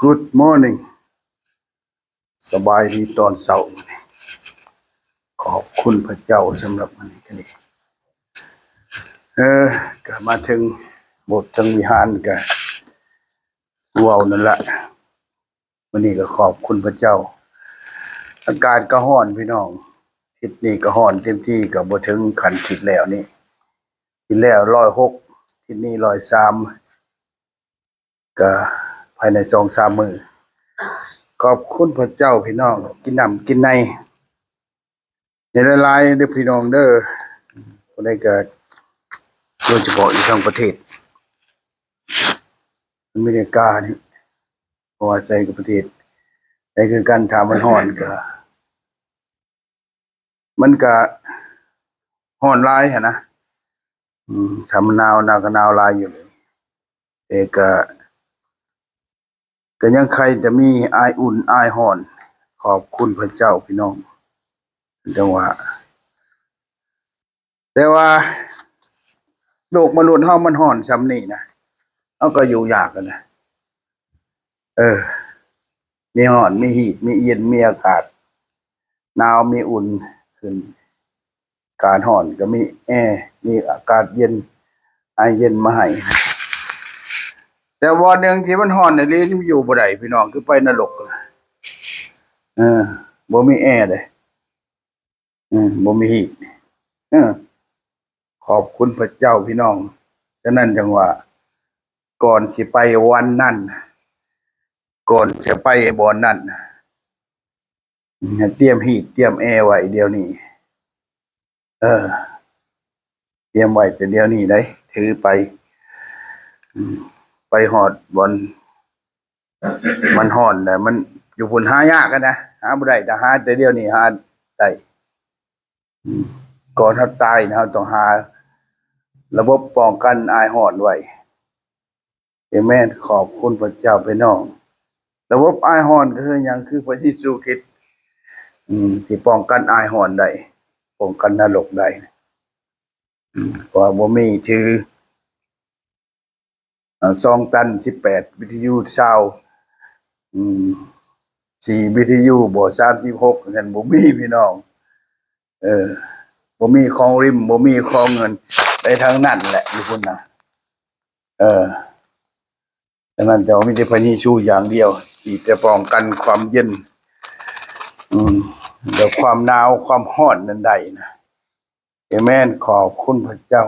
Good morning สบายดีตอนเช้าขอบคุณพระเจ้าสำหรับวันนี้กันก็มาถึงโบสถ์ถึงวิหารก็ว้าวนั่นแหละวันนี้ก็ขอบคุณพระเจ้าอากาศก็ร้อนพี่น้องทิศนี้ก็ร้อนเต็มที่ก็บ่ถึงขันทิศแล้วนี่ทิศแล้ว106ทิศนี้103ก็ภายใน2-3 มื้อขอบคุณพระเจ้าพี่น้องกินน้ำกินในหลายๆเด้อพี่น้องเด้อคนใดเกิดโดยเฉพาะอยู่ทางประเทศอเมริกานี่เพราะว่าใจกับประเทศแต่คือการถามมันร้อนก็มันก็ร้อนหลายหั้นนะถ้ามันหนาวก็หนาวหลายอยู่แต่ก็ยังใครจะมีอายอุ่นอายร้อนขอบคุณพระเจ้าพี่น้องจังว่าแต่ว่าโลกมนุษย์เฮามันร้อนส่ำนี้นะเฮาก็อยู่ยากกันนะมีร้อนมีฮีทมีเย็นมีอากาศหนาวมีอุ่นขึ้นการร้อนก็มีแอร์มีอากาศเย็นไอเย็นมาให้แต่วันหนึ่งที่มันร้อนอีหลีมันอยู่บ่ได้พี่น้องคือไปนรกบ่มีแอร์เลยบ่มีฮีทขอบคุณพระเจ้าพี่น้องฉะนั้นจังว่าก่อนสิไปวันนั้นก่อนจะไปบ่อนนั้นเตรียมฮีทเตรียมแอร์ไว้เดี๋ยวนี้เตรียมไว้แต่เดี๋ยวนี้ได้ถือไปไปฮอดบ่อนมันร้อนน่ะมันอยู่พุ่นหายากกันนะหาบ่ได้แต่หาแต่เดี๋ยวนี้หาได้ก่อนเฮาตายนะเฮาต้องหาระบบป้องกันอายร้อนไว้เอเมนขอบคุณพระเจ้าพี่น้องระบบอายร้อนก็คือหยังคือพระเยซูคริสต์ที่ป้องกันอายร้อนได้ป้องกันนรกได้เพราะบ่มีถือ2 ตัน 18 วิทยุซาวด์4 วิทยุบ่36นั่นบ่มีพี่น้องบ่มีของริมบ่มีของเงินไปทางนั้นแหละอยู่พุ่นน่ะฉะนั้นจะมีแต่พระเยซูอย่างเดียวที่จะป้องกันความเย็นและความหนาวความร้อนนั้นได้นะเอเมนขอบคุณพระเจ้า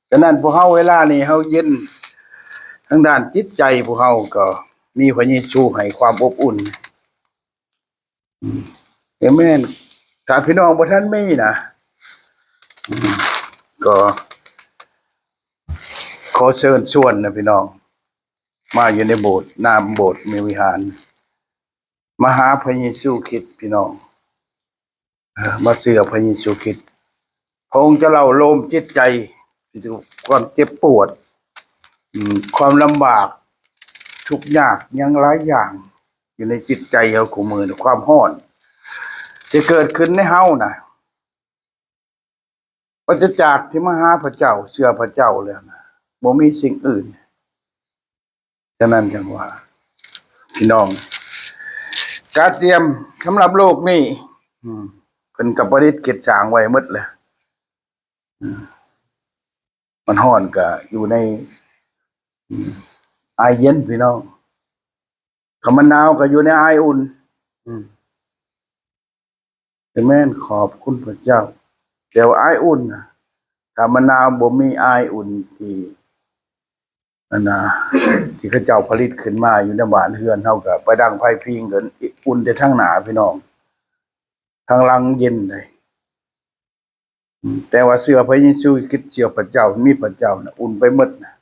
ฉะนั้นพวกเฮาเวลานี้เฮาเย็นทางด้านจิตใจพวกเฮาก็มีพระเยซูให้ความอบอุ่นเอเมนถ้าพี่น้องบ่ทันมีนะก็ขอเชิญชวนนะพี่น้องมาอยู่ในโบสถ์นามโบสถ์มีวิหารมาหาพระเยซูคริสต์พี่น้องมาเชื่อพระเยซูคริสต์พระองค์จะเล่าโลมจิตใจความเจ็บปวดความลำบากทุกข์ยากยังหลายอย่างอยู่ในจิตใจเฮาคู่มือความร้อนจะเกิดขึ้นในเฮานะก็จะจากที่มาหาพระเจ้าเชื่อพระเจ้าแล้วนะบ่มีสิ่งอื่นฉะนั้นจังว่าพี่น้องการเตรียมสำหรับโลกนี้เพิ่นก็บ่ได้เก็บสร้างไว้หมดแล้วมันร้อนก็อยู่ในอายเย็นพี่น้องถ้ามันหนาวก็อยู่ในอายอุ่นอาเมนขอบคุณพระเจ้าแต่ว่าอายอุ่นน่ะถ้ามันหนาวบ่มีอายอุ่นที่นั่นน่ะที่เขาเจ้าผลิตขึ้นมาอยู่ในบ้านเรือนเฮาก็ไปดังไผพิงกันอุ่นแต่ทางหน้าพี่น้องทางหลังเย็นเลยแต่ว่าเชื่อพระเยซูคริสต์เชื่อพระเจ้ามีพระเจ้าน่ะอุ่นไปหมดน่ะ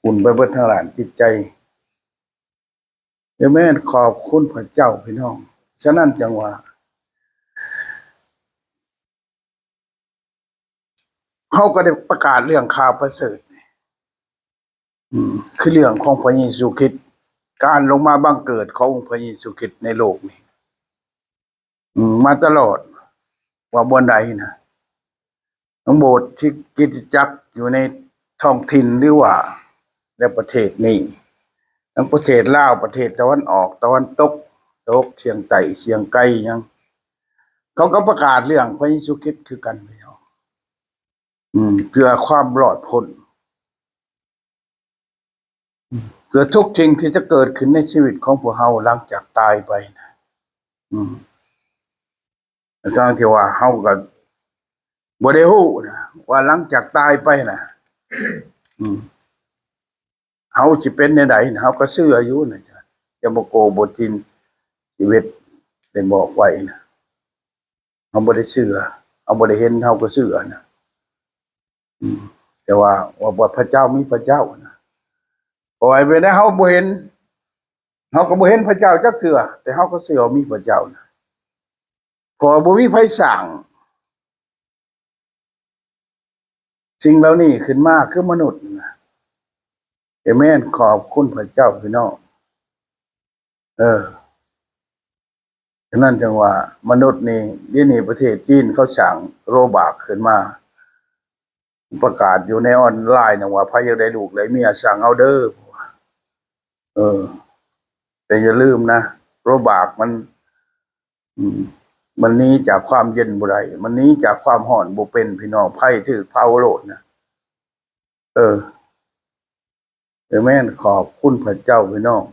อุ่นไปเบิดทั้งหลายจิตใจอาเมนขอบคุณพระเจ้าพี่น้องฉะนั้นจังว่าเขาก็ได้ประกาศเรื่องข่าวประเสริฐคือเรื่องของพระเยซูคริสต์การลงมาบังเกิดขององค์พระเยซูคริสต์ในโลกนี้มาตลอดว่าบ่ใดนะทั้งโบสถ์ที่คริสตจักรอยู่ในท้องถิ่นหรือว่าในประเทศนี้ ทั้งประเทศลาวประเทศตะวันออกตะวันตกเชียงใต้เชียงไกลยังเขาก็ประกาศเรื่องพระเยซูคริสต์คือกันพี่น้องเพื่อความรอดพ้นเพื่อทุกสิ่งที่จะเกิดขึ้นในชีวิตของพวกเฮาหลังจากตายไปนะอาจารย์ที่ว่าเฮาก็บ่ได้ฮู้นะว่าหลังจากตายไปนะเฮาสิเป็นจังไดนะเฮาก็เชื่ออยู่นะจ๊ะจะบ่โกบ่ทินชีวิตได้บอกไว้นะเฮาบ่ได้เชื่อเฮาบ่ได้เห็นเฮาก็เชื่อนะแต่ว่าพระเจ้ามีพระเจ้านะปล่อยไปได้เฮาบ่เห็นเฮาก็บ่เห็นพระเจ้าจักเทื่อแต่เฮาก็เชื่อว่ามีพระเจ้านะเพราะบ่มีไผสร้างสิ่งเหล่านี้ขึ้นมาคือมนุษย์นะเอเมนขอบคุณพระเจ้าพี่น้องฉะนั้นจังว่ามนุษย์นี่เดี๋ยวนี้ประเทศจีนเขาสร้างโรบอทขึ้นมาประกาศอยู่ในออนไลน์นะว่าพระอยากได้ลูกได้เมียสั่งเอาเด้อแต่อย่าลืมนะโรบอทมันหนีจากความเย็นบ่ได้มันหนีจากความร้อนบ่เป็นพี่น้องไผถือเผาโลดนะแม่นขอบคุณพระเจ้าพี่น้อง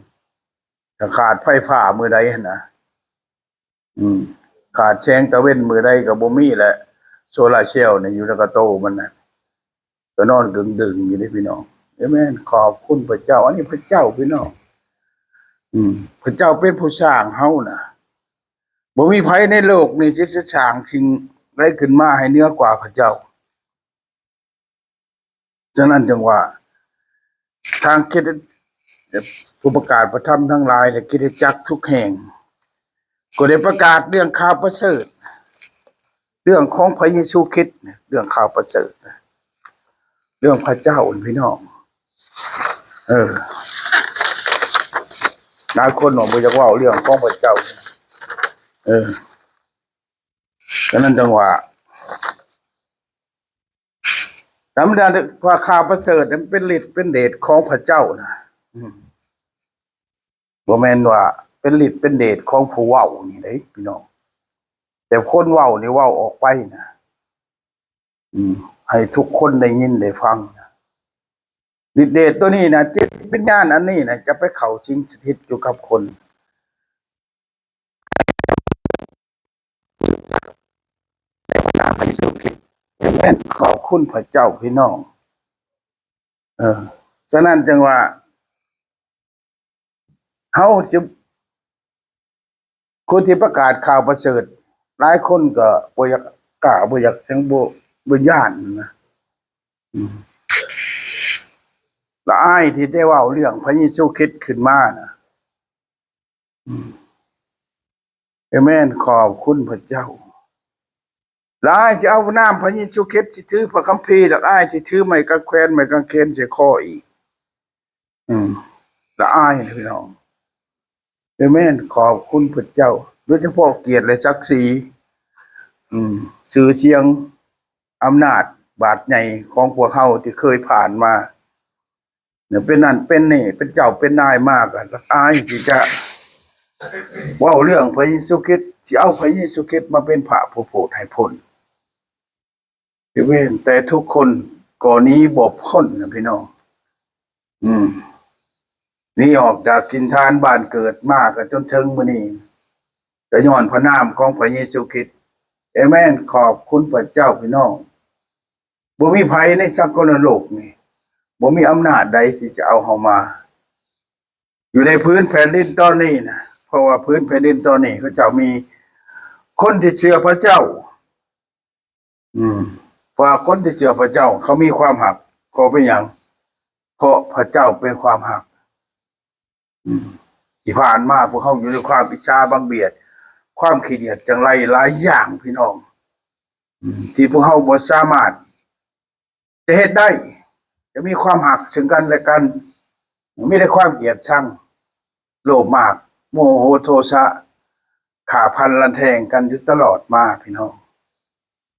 ถ้าขาดไฟฟ้ามื้อใดหั่นนะขาดแสงตะเว้นมื้อใดก็บ่มีแหละโซลาร์เซลล์นี่อยู่ในกระโตมันน่ะก็นอนดึงๆอยู่นี่พี่น้องแม่นขอบคุณพระเจ้าอันนี้พระเจ้าพี่น้องพระเจ้าเป็นผู้สร้างเฮานะบ่มีไผในโลกนี้ที่จะสร้างสิ่งใดขึ้นมาให้เหนือกว่าพระเจ้าฉะนั้นจึงว่าทางคริสตผู้ประกาศพระธรรมทั้งหลายและคริสตจักรทุกแห่งก็ได้ประกาศเรื่องข่าวประเสริฐเรื่องของพระเยซูคริสต์เรื่องข่าวประเสริฐเรื่องพระเจ้าพี่น้องหลายคนหนูบ่อยากเว้าเรื่องของพระเจ้าฉะนั้นจังว่าธรรมดาว่าข่าวประเสริฐนั้นเป็นฤทธิ์เป็นเดชของพระเจ้านะบ่แม่นว่าเป็นฤทธิ์เป็นเดชของผู้เว้านี่เด้พี่น้องแต่คนเว้านี่เว้าออกไปนะให้ทุกคนได้ยินได้ฟังนะฤทธิ์เดชตัวนี้นะจิตวิญญาณอันนี้นะจะไปเข้าสิงสถิตอยู่กับคนในนามพระเยซูคริสต์แม่นขอบคุณพระเจ้าพี่น้องฉะนั้นจังว่าเฮาจะคนที่ประกาศข่าวประเสริฐหลายคนก็บ่อยากกล้าบ่อยากจังบ่ย้านนะละอายที่ได้เว้าเรื่องพระเยซูคริสต์ขึ้นมานะอาเมนขอบคุณพระเจ้าละอายสิเอานามพระเยซูคริสต์สิถือพระคัมภีร์ละอายสิถือไม้กางแขวนไม้กางเขนใส่คออีกละอายพี่น้องอาเมนขอบคุณพระเจ้าโดยเฉพาะเกียรติและศักดิ์ศรีชื่อเสียงอำนาจบาดใหญ่ของพวกเฮาที่เคยผ่านมาเนี่ยเป็นนั่นเป็นนี่เป็นเจ้าเป็นนายมากอ่ะละอายที่จะเว้าเรื่องพระเยซูคริสต์สิเอาพระเยซูคริสต์มาเป็นพระผู้โปรดให้พ้นอาเมนแต่ทุกคนก็หนีบ่พ้นนะพี่น้องนี่ออกจากถิ่นฐานบ้านเกิดมาก็จนถึงมื้อนี้ก็ย้อนพระนามของพระเยซูคริสต์อาเมนขอบคุณพระเจ้าพี่น้องบ่มีภัยในสักกลโลกนี่บ่มีอำนาจใดที่จะเอาเฮามาอยู่ในพื้นแผ่นดินตอนนี้นะเพราะว่าพื้นแผ่นดินตอนนี้เขาเจ้ามีคนที่เชื่อพระเจ้าเพราะคนที่เชื่อพระเจ้าเขามีความหักเพราะเป็นหยังเพราะพระเจ้าเป็นความหักที่ผ่านมาพวกเขาอยู่ในความอิจฉาบังเบียดความขี้เกียจจังไรหลายอย่างพี่น้องที่พวกเขาบ่สามารถจะเฮ็ดได้จะมีความหักซึ่งกันและกันไม่ได้ความเกลียดชังโลภมากโมโหโทสะขาพันลันแทงกันอยู่ตลอดมาพี่น้อง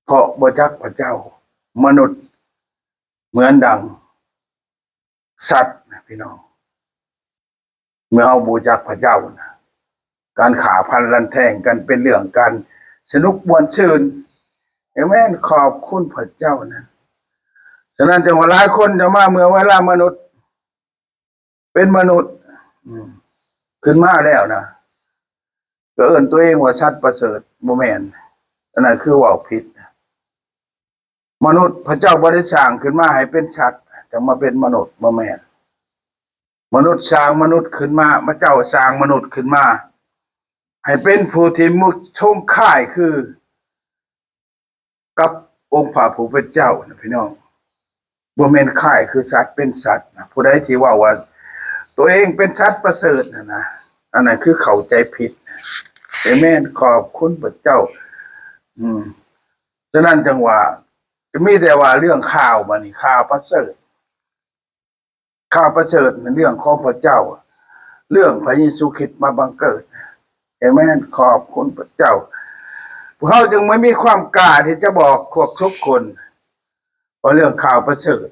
เพราะบ่จักพระเจ้ามนุษย์เหมือนดังสัตว์พี่น้อง เมื่อเอาบูจักพระเจ้านะการขาพันลันแทงกันเป็นเรื่องการสนุกมวนชื่นเอเมนขอบคุณพระเจ้านะฉะนั้นจังว่าหลายคนจะมาเมื่อเวลามนุษย์เป็นมนุษย์ขึ้นมาแล้วนะก็เอิ้นตัวเองว่าชัดประเสริฐบ่แม่นอันนั้นคือเว้าผิดมนุษย์พระเจ้าบ่ได้สร้างขึ้นมาให้เป็นชัดจะมาเป็นมนุษย์บ่แม่นมนุษย์สร้างมนุษย์ขึ้นมาพระเจ้าสร้างมนุษย์ขึ้นมาให้เป็นผู้ที่มุชงค่ายคือกับองค์พระผู้เป็นเจ้านะพี่น้องบ่แม่นค่ายคือสัตว์เป็นสัตว์นะผู้ใดที่ว่าตัวเองเป็นสัตว์ประเสริฐนะอันนั้นคือเข้าใจผิดเอเมนขอบคุณพระเจ้าฉะนั้นจังว่าจะมีแต่ว่าเรื่องข่าวมานี่ข่าวประเสริฐในเรื่องของพระเจ้าเรื่องพระเยซูคริสต์มาบังเกิดเอเมนขอบคุณพระเจ้าพวกเขาจึงไม่มีความกล้าที่จะบอกพวกทุกคนเพราะเรื่องข่าวประเสริฐ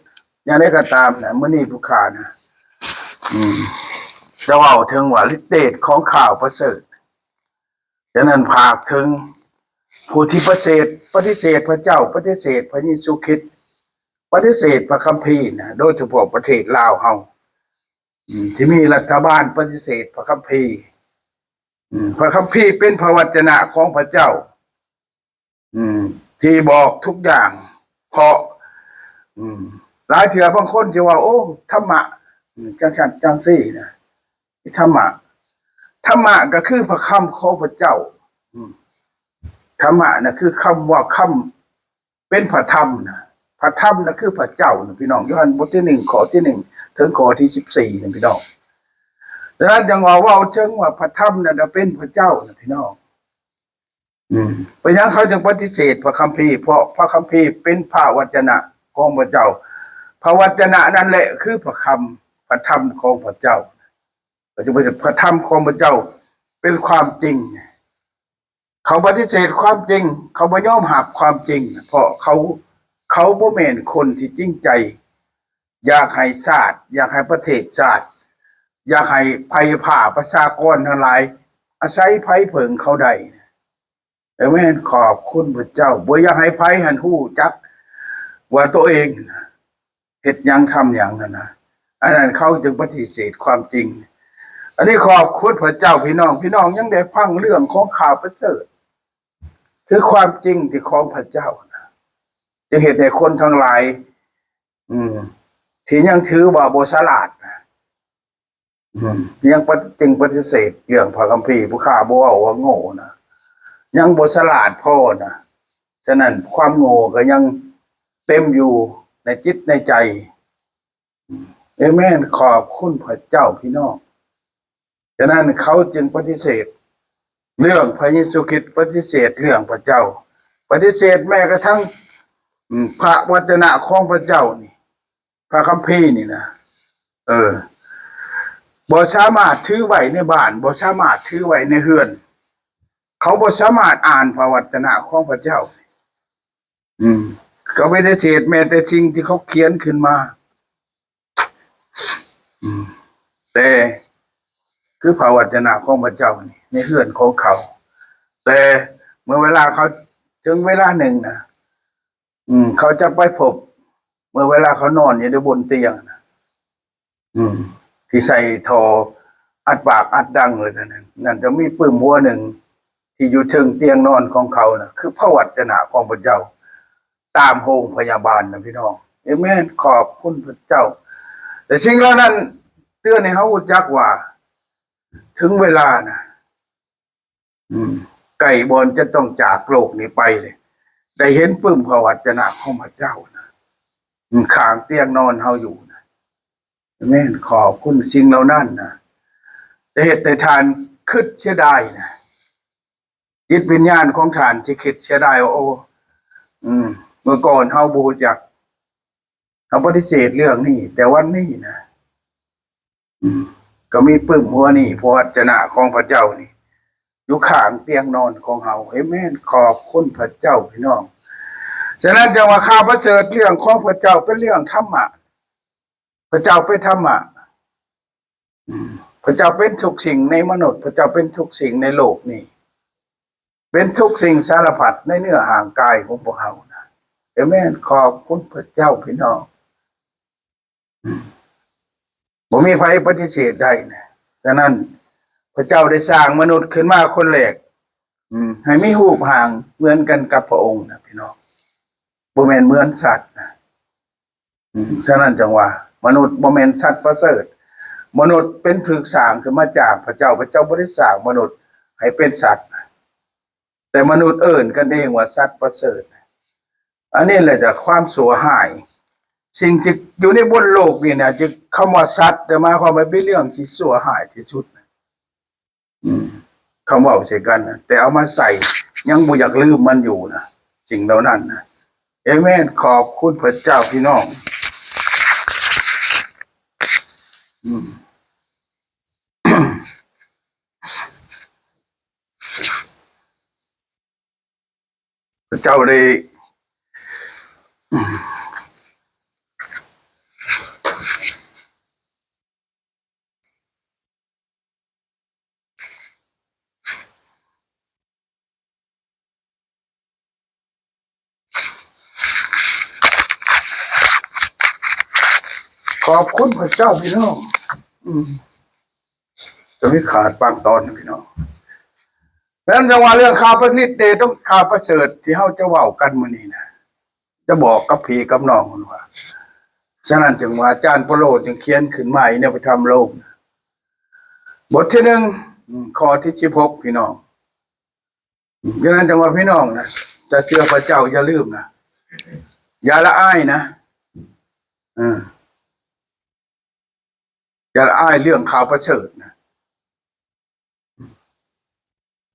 อย่างไรก็ตามนะเมื่อนี้ผู้ข่านะจะเล่าถึงว่าฤทธิ์เดชของข่าวประเสริฐฉะนั้นภาคถึงผู้ที่ปฏิเสธพระเจ้าปฏิเสธพระเยซูคริสต์ปฏิเสธพระคัมภีร์นะโดยเฉพาะประเทศลาวเฮาที่มีรัฐบาลปฏิเสธพระคัมภีร์พระคัมภีร์เป็นพระวจนะของพระเจ้าที่บอกทุกอย่างเพราะหลายเถื่อบางคนจะว่าโอ้ธรรมะจังซี่นะธรรมะก็คือพระคำของพระเจ้าธรรมะนะคือคำว่าคำเป็นพระธรรมนะพระธรรมนะคือพระเจ้านะพี่น้องยอห์นบทที่1ข้อที่1ถึงข้อที่14นะพี่น้องดังนั้นจังว่าเชิงว่าพระธรรมนะเป็นพระเจ้านะพี่น้องเพราะฉะนั้นเขาจึงปฏิเสธพระคัมภีร์เพราะพระคัมภีร์เป็นพระวจนะของพระเจ้าพระวจนะนั่นแหละคือพระธรรมของพระเจ้าก็จะเป็นพระธรรมของพระเจ้าเป็นความจริงเขาปฏิเสธความจริงเขาไม่ยอมรับความจริงเพราะเขาบ่แม่นคนที่จริงใจอยากให้ชาติอยากให้ประเทศชาติอยากให้ภัยผ่าประชากรทั้งหลายอาศัยภัยเผิงเขาได้แต่แม่นขอบคุณพระเจ้าบ่อยากให้ภัยหันฮู้จักว่าตัวเองเฮ็ดหยังทำหยังนั่นนะอันนั้นเขาจึงปฏิเสธความจริงอันนี้ขอบคุณพระเจ้าพี่น้องยังได้ฟังเรื่องของข่าวประเสริฐคือความจริงที่ของพระเจ้านะจะเห็นในคนทั้งหลายที่ยังถือว่าบ่ฉลาดยังปฏิเสธเรื่องพระคัมภีร์ผู้ข้าบ่ว่าโง่นะยังบ่ฉลาดพอนะฉะนั้นความโง่ก็ยังเต็มอยู่ในจิตในใจเอเมนขอบคุณพระเจ้าพี่น้องฉะนั้นเขาจึงปฏิเสธเรื่องพระเยซูคริสต์ปฏิเสธเรื่องพระเจ้าปฏิเสธแม้กระทั่งพระวจนะของพระเจ้านี่พระคัมภีร์นี่นะบ่สามารถถือไว้ในบ้านบ่สามารถถือไว้ในเรือนเขาบ่สามารถอ่านพระวจนะของพระเจ้าเขาปฏิเสธแม้แต่สิ่งที่เขาเขียนขึ้นมาแต่คือพระวจนะของพระเจ้านี่ในเรือนของเขาแต่เมื่อเวลาเขาถึงเวลาหนึ่งนะเขาจะไปพบเมื่อเวลาเขานอนอยู่บนเตียงนะที่ใส่ทออัดปากอัดดังเลยนั่นจะมีปื้มหัวหนึ่งที่อยู่ถึงเตียงนอนของเขานะคือพระวจนะของพระเจ้าตามโรงพยาบาลนะพี่น้องเอเมนขอบคุณพระเจ้าแต่สิ่งเหล่านั้นเตือนให้เขารู้จักว่าถึงเวลานะไก่บอลจะต้องจากโลกนี้ไปเลยได้เห็นปื้มพระวจนะของพระเจ้านะข้างเตียงนอนเขาอยู่นะแม่นขอบคุณสิ่งเหล่านั้นนะแต่เหตุในทานคิดเสียดายนะจิตวิญญาณของทานที่คิดเสียดายว่าโอ้เมื่อก่อนเขาบูจักเขาปฏิเสธเรื่องนี้แต่วันนี้นะก็มีปื้มหัวนี่พระวจนะของพระเจ้านี่อยู่ข้างเตียงนอนของเฮาเอเมนขอบคุณพระเจ้าพี่น้องฉะนั้นจังว่าข่าวประเสริฐเรื่องของพระเจ้าเป็นเรื่องธรรมะพระเจ้าเป็นธรรมะ พระเจ้าเป็นทุกสิ่งในมนุษย์พระเจ้าเป็นทุกสิ่งในโลกนี้เป็นทุกสิ่งสารพัดในเนื้อห่างกายของพวกเรานะเอเมนขอบคุณพระเจ้าพี่น้องบ่มีใครปฏิเสธได้นะฉะนั้นพระเจ้าได้สร้างมนุษย์ขึ้นมาคนแรกให้มีรูปร่างเหมือนกันกับพระองค์นะพี่น้องบ่แม่นเหมือนสัตว์นะฉะนั้นจังว่ามนุษย์บ่แม่นสัตว์ประเสริฐมนุษย์เป็นถูกสร้างขึ้นมาจากพระเจ้าบ่ได้สร้างมนุษย์ให้เป็นสัตว์แต่มนุษย์เอิ้นกันเองว่าสัตว์ประเสริฐอันนี้แหละจากความสัวหายสิ่งที่อยู่ในบนโลกนี่นะจะคำว่าสัตว์แต่มาความว่าเป็นเรื่องที่สัวหายที่สุดคำว่าใช่กันนะแต่เอามาใส่ยังบ่อยากลืมมันอยู่นะสิ่งเหล่านั้นนะเอเมนขอบคุณพระเจ้าพี่น้องพระเจ้าได้ขอบคุณพระเจ้าพี่น้องจะไม่ขาดบางตอนนะพี่น้องแล้วจังหวะเรื่องข่าวประนิดเดชต้องข่าวประเสริฐที่เขาจะเว้ากันมื้อนี้นะจะบอกกับพี่กับน้องว่าฉะนั้นจึงว่าอาจารย์โปโลจึงเขียนขึ้นมาในพระธรรมโลกบทที่1ข้อที่16พี่น้องฉะนั้นจังว่าพี่น้องนะจะเชื่อพระเจ้าอย่าลืมนะอย่าละอายนะอย่าละอายเรื่องข่าวประเสริฐนะ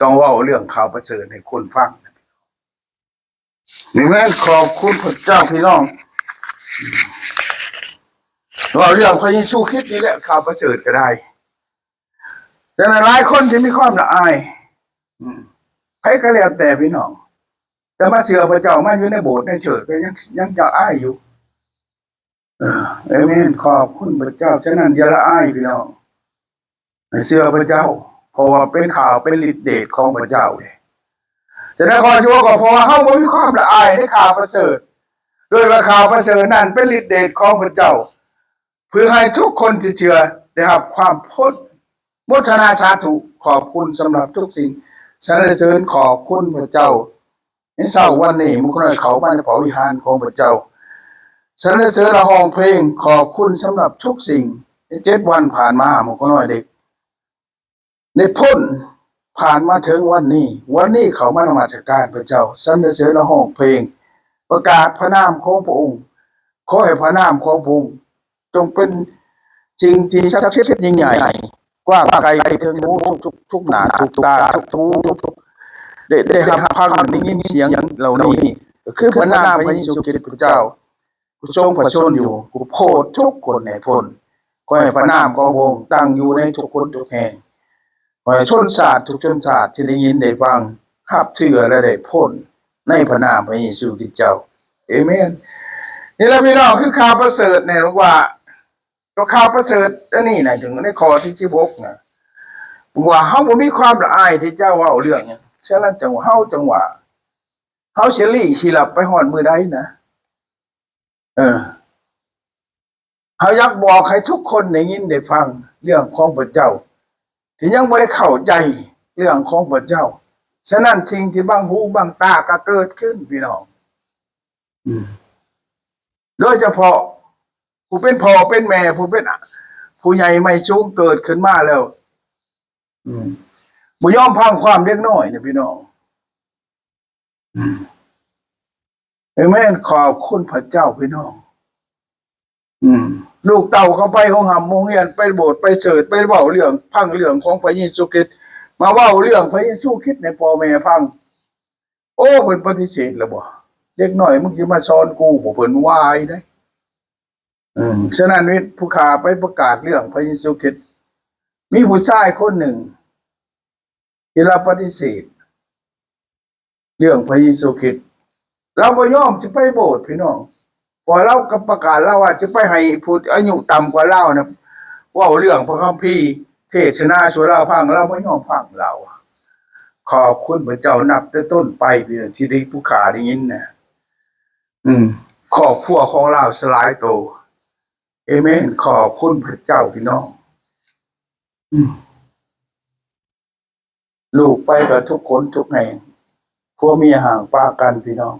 ต้องเว้าเรื่องข่าวประเสริฐให้คนฟังนี่แม่นขอบคุณพระเจ้าพี่น้องว่าเรื่องพระเยซูคริสต์นี่แหละข่าวประเสริฐก็ได้แต่หลายคนที่มีความละอายใครก็แล้วแต่พี่น้องแต่มาเชื่อพระเจ้ามาอยู่ในโบสถ์ในเชิญก็ยังจะอายอยู่เอเมนขอบคุณพระเจ้าฉะนั้นอย่าละอายพี่น้องให้เชื่อพระเจ้าเพราะว่าเป็นข่าวเป็นฤทธิ์เดชของพระเจ้าเลยจะได้ขอชั่วก็เพราะว่าเฮาบ่มีความละอายในข่าวประเสริฐโดยว่าข่าวประเสริฐนั้นเป็นฤทธิ์เดชของพระเจ้าเพื่อให้ทุกคนที่เชื่อได้รับความพ้นโมทนาสาธุขอบคุณสำหรับทุกสิ่งสรรเสริญขอบคุณพระเจ้าในเช้าวันนี้มุขน้อยเขามาในพระวิหารของพระเจ้าสรรเสริญละห้องเพลงขอบคุณสำหรับทุกสิ่ง7 วันผ่านมามุขน้อยเด็กในพ้นผ่านมาถึงวันนี้เขามานมัสการพระเจ้าสรรเสริญละห้องเพลงประกาศพระนามของพระองค์ขอให้พระนามของพระองค์จงเป็นสิ่งที่ศักดิ์สิทธิ์ยิ่งใหญ่กว้างไกลไปถึงทุกหนาทุกตาทุกได้รับฟังได้ยินเสียงเหล่านี้คือพระนามพระเยซูคริสต์พระเจ้าผู้ทรงพระชนอยู่ผู้โปรดทุกคนในพ้นขอให้พระนามของพระองค์ตั้งอยู่ในทุกคนทุกแห่งขอให้ชนชาติทุกชนชาติที่ได้ยินได้ฟังรับเชื่อและได้พ้นในพระนามพระเยซูคริสต์เจ้าเอเมนนี่แหละพี่น้องคือข่าวประเสริฐเนี่ยว่าตัวข่าวประเสริฐอันนี้นะถึงในข้อที่16นะว่าเฮาบ่มีความละอายที่เจ้าเว้าเรื่องหยังฉะนั้นจังว่าเฮาสิสิหลับไปฮอดมื้อใดนะเฮาอยากบอกให้ทุกคนได้ยินได้ฟังเรื่องของพระเจ้าที่ยังบ่ได้เข้าใจเรื่องของพระเจ้าฉะนั้นสิ่งที่บางหูบางตาก็เกิดขึ้นพี่น้องโดยเฉพาะผู้เป็นพ่อเป็นแม่ผู้ใหญ่ไม่สูงเกิดขึ้นมาแล้วบ่ยอมพังความเล็กน้อยนะพี่น้องเอเมนขอบคุณพระเจ้าพี่น้องลูกเต่าเข้าไปห้องหำโรงเรียนไปโบสถ์ไปเสิร์ชไปเว้าเรื่องพังเรื่องของพระเยซูคริสต์มาเว้าเรื่องพระเยซูคริสต์ในพ่อแม่ฟังโอ้เพิ่นปฏิเสธแล้วบ่เด็กน้อยมึงสิมาสอนกูบ่เพิ่นวายได้ฉะนั้นผู้ข่าไปประกาศเรื่องพระเยซูคริสต์มีผู้ชายคนหนึ่งที่เราปฏิเสธเรื่องพระเยซูคริสต์เราบ่ยอมสิไปโบสถ์พี่น้องพอเราก็ประกาศแล้วว่าจะไปให้ผู้อายุต่ำกว่าเรานะเว้าเรื่องพระคัมภีร์ เทศนาชวนเราฟังเราไม่ยอมฟังเราขอบคุณพระเจ้านับแต่ต้นไปเพียงที่ได้ผู้ขาได้ยินนะขอบครัวของเราสลายโตเอเมนขอบคุณพระเจ้าพี่น้องลูกไปกับทุกคนทุกแห่งพวกมีห่างปากันพี่น้อง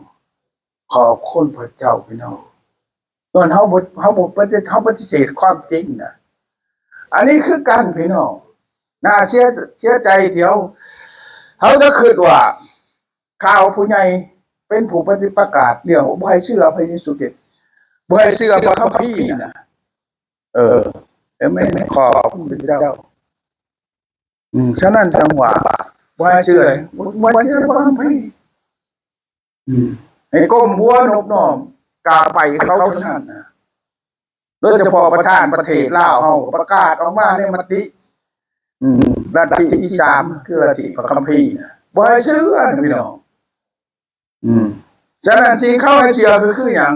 ขอบคุณพระเจ้าพี่น้องตอนเขาปฏิเสธความจริงนะอันนี้คือการพี่น้องน่าเสียใจเดี๋ยวเขาจะคิดว่าข่าวผู้ใหญ่เป็นผู้ประกาศเรื่องบ่ให้เชื่อพระเยซูคริสต์บ่ให้เชื่อพระคัมภีร์นะไม่ขอบคุณพระเจ้าฉะนั้นจังหวะบ่ให้เชื่อเลยบ่ให้เชื่อพระคัมภีร์ให้ก้มหัวนบน้อมกราบไปเขาเท่านั้นนะโดยเฉพาะประธานประเทศลาวเฮาประกาศออกมาในมติลัทธิที่3คือลัทธิพระคัมภีร์บ่ให้เชื่อพี่น้องฉะนั้นที่เข้าให้เชื่อคืออย่าง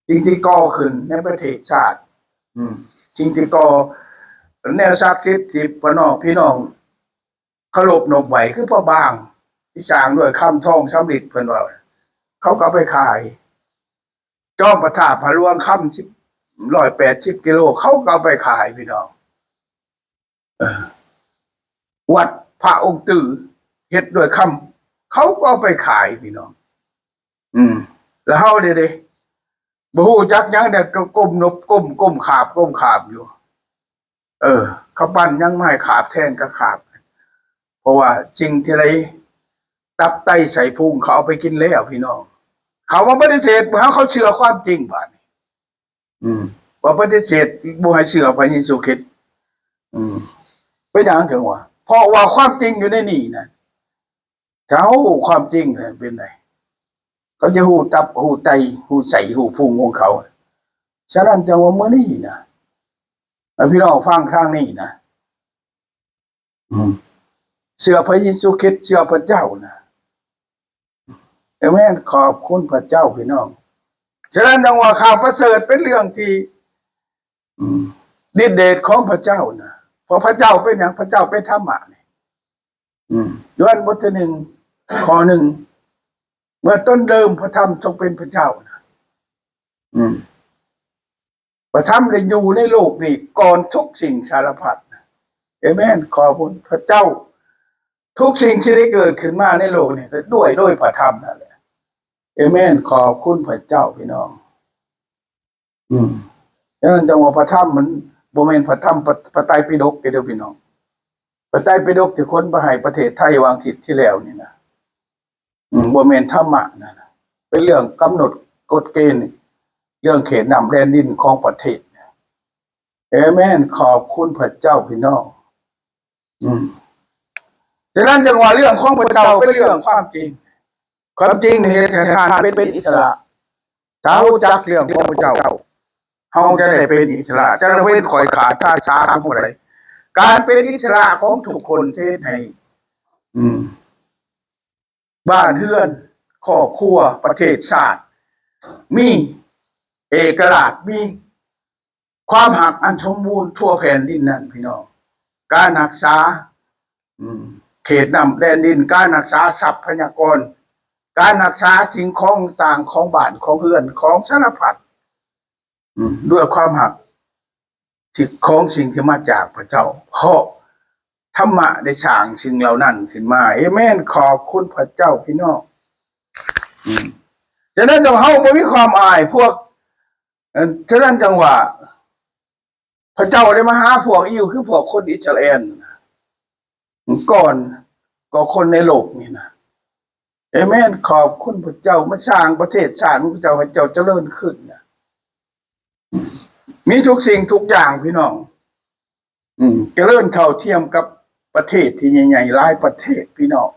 จริงที่ก่อขึ้นในประเทศชาติจริงที่ก่อแนวศักดิ์สิทธิ์ที่พี่น้องเคารพนบไหวคือพระบางที่สร้างด้วยคำทองสำริดเพิ่นว่าเขาก็ไปขายจอมประทาพระหลวงคำ180 กิโลเขาก็ไปขายพี่น้องวัดพระองค์ตื่อเฮ็ดด้วยคำเขาก็ไปขายพี่น้องแล้วเฮาเด้บ่ฮู้จักหยังแต่ก็ก้มขาบอยู่เขาปั้นยังไม้ขาบแทนก็ขาบเพราะว่าสิ่งที่ไรตับไตใส่พุงเขาเอาไปกินแล้วพี่น้องเขาว่าปฏิเสธเขาเชื่อความจริงบาดนี้ว่าปฏิเสธบ่ให้เชื่อพระเยซูคริสต์เป็นหยังจังว่าเพราะว่าความจริงอยู่ในนี่นะถ้าเฮาฮู้ความจริงเป็นไงเขาจะฮู้ตับฮู้ไตฮู้ใส่ฮู้พุงของเขาฉะนั้นจังว่ามื้อนี้นะพี่น้องฟังข้างนี้นะเชื่อพระเยซูคริสต์เชื่อพระเจ้านะอาเมนขอบคุณพระเจ้าพี่น้องฉะนั้นจังว่าข่าวประเสริฐเป็นเรื่องที่ฤทธิเดชของพระเจ้านะเพราะพระเจ้าเป็นอย่างพระเจ้าเป็นธรรมะนี่ย้อนบทที่1 ข้อ 1เมื่อต้นเริ่มพระธรรมทรงเป็นพระเจ้านะพระธรรมได้อยู่ในโลกนี้ก่อนทุกสิ่งสารพัดเอเมนขอบคุณพระเจ้าทุกสิ่งที่ได้เกิดขึ้นมาในโลกนี้ด้วยพระธรรมนั่นแหละเอเมนขอบคุณพระเจ้าพี่น้องดังนั้นจังว่าพระธรรมมันบ่แม่นพระธรรมพระไตรปิฎกเด้อพี่น้องพระไตรปิฎกที่คนไปให้ประเทศไทยวางทิศที่แล้วนี่นะบ่แม่นธรรมะนะเป็นเรื่องกำหนดกฎเกณฑ์เรื่องเขตนำแดนดินของประเทศเอเมนขอบคุณพระเจ้าพี่น้องฉะนั้นจังว่าเรื่องของพระเจ้าเป็นเรื่องความจริงความจริงเหตุให้ท่านเป็นอิสระถ้ารู้จักเรื่องของพระเจ้าเฮาจะได้เป็นอิสระจะเว้นข่อยขาดท่าช้าของผู้ใดการเป็นอิสระของทุกคนเทศให้บ้านเรือนครอบครัวประเทศชาติมีเอกราชมีความหักอันสมบูรณ์ทั่วแผ่นดินนั่นพี่น้องการรักษาเขตนำแดนดินการรักษาทรัพยากรการรักษาสิ่งของต่างของบ้านของเรือนของสารพัดด้วยความหักที่ของสิ่งที่มาจากพระเจ้าเพราะธรรมะได้สร้างสิ่งเหล่านั้นขึ้นมาเอเมนขอบคุณพระเจ้าพี่น้องฉะนั้นจังเฮาบ่มีความอายพวกฉะนั้นจังว่าพระเจ้าได้มาหาพวกอยู่คือพวกคนอิสราเอลก่อนก็คนในโลกนี่นะเอเมนขอบคุณพระเจ้ามาสร้างประเทศชาติพระเจ้าให้เจ้าเจริญขึ้นนะมีทุกสิ่งทุกอย่างพี่น้องเจริญเท่าเทียมกับประเทศที่ใหญ่ๆหลายประเทศพี่น้อง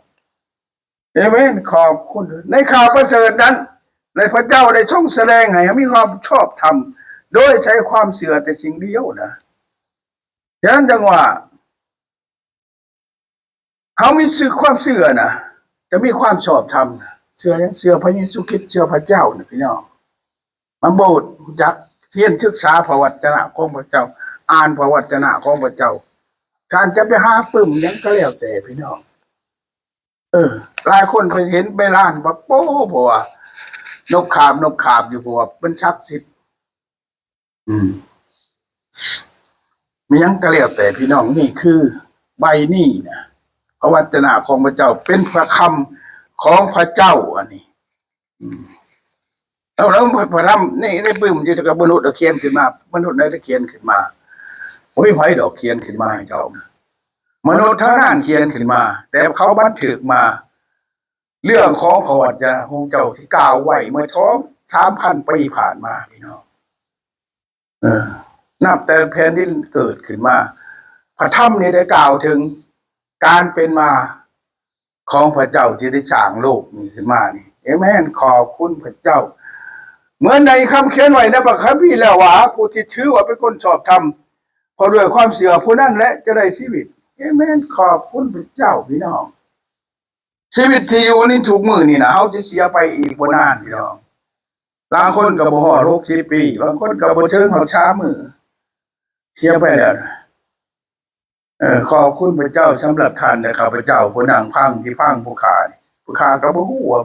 เอเมนขอบคุณในข่าวประเสริฐนั้นในพระเจ้าได้ทรงแสดงให้มีความชอบธรรมโดยใช้ความเชื่อแต่สิ่งเดียวนะฉะนั้นจังว่าเขามีความเชื่อนะจะมีความชอบธรรมเชื่อพระเยซูคริสต์เชื่อพระเจ้านะพี่น้องมาโบสถ์จักเทียนศึกษาพระวจนะของพระเจ้า อ่านพระวจนะของพระเจ้าการจะไปหาปึ้มยังก็แล้วแต่พี่น้องหลายคนไปเห็นไปร้านบักโป้เพราะว่านกขาบอยู่เพราะว่าเป็นชักสิทธิ์มียังก็แล้วแต่พี่น้องนี่คือใบนี่นะพระวจนะของพระเจ้าเป็นพระคำของพระเจ้าอันนี้แล้วพระธรรมนี่ได้ปึ้มอยู่กับมนุษย์เขียนขึ้นมามนุษย์ได้เขียนขึ้นมาโอ้ยไผดอกเขียนขึ้นมาให้เจ้ามนุษย์ท่านั้นเขียนขึ้นมาแต่เขาบันทึกมาเรื่องของพระวจนะของเจ้าที่กล่าวไว้เมื่อท้อง3,000 ปีผ่านมาพี่น้องนับแต่แผ่นดินเกิดขึ้นมาพระธรรมนี้ได้กล่าวถึงการเป็นมาของพระเจ้าที่ได้สร้างโลกนี้ขึ้นมานี่เอเมนขอบคุณพระเจ้าเหมือนในคำเขียนไว้ในพระคัมภีร์แล้วว่าผู้ที่ถือว่าเป็นคนชอบธรรมเพราะด้วยความเชื่อผู้นั้นและจะได้ชีวิตเอเมนขอบคุณพระเจ้าพี่น้องชีวิตที่อยู่นี่ถูกมือนี่นะเขาจะเสียไปอีกบ่นานพี่น้องบางคนก็บ่ฮอด60 ปีบางคนก็บ่ถึงฮอดช้ามือเสียไปแล้วขอบคุณพระเจ้าสำหรับท่านนะครับพระเจ้าผู้นั่งฟังที่ฟังผู้ขาก็บ่ฮู้ว่า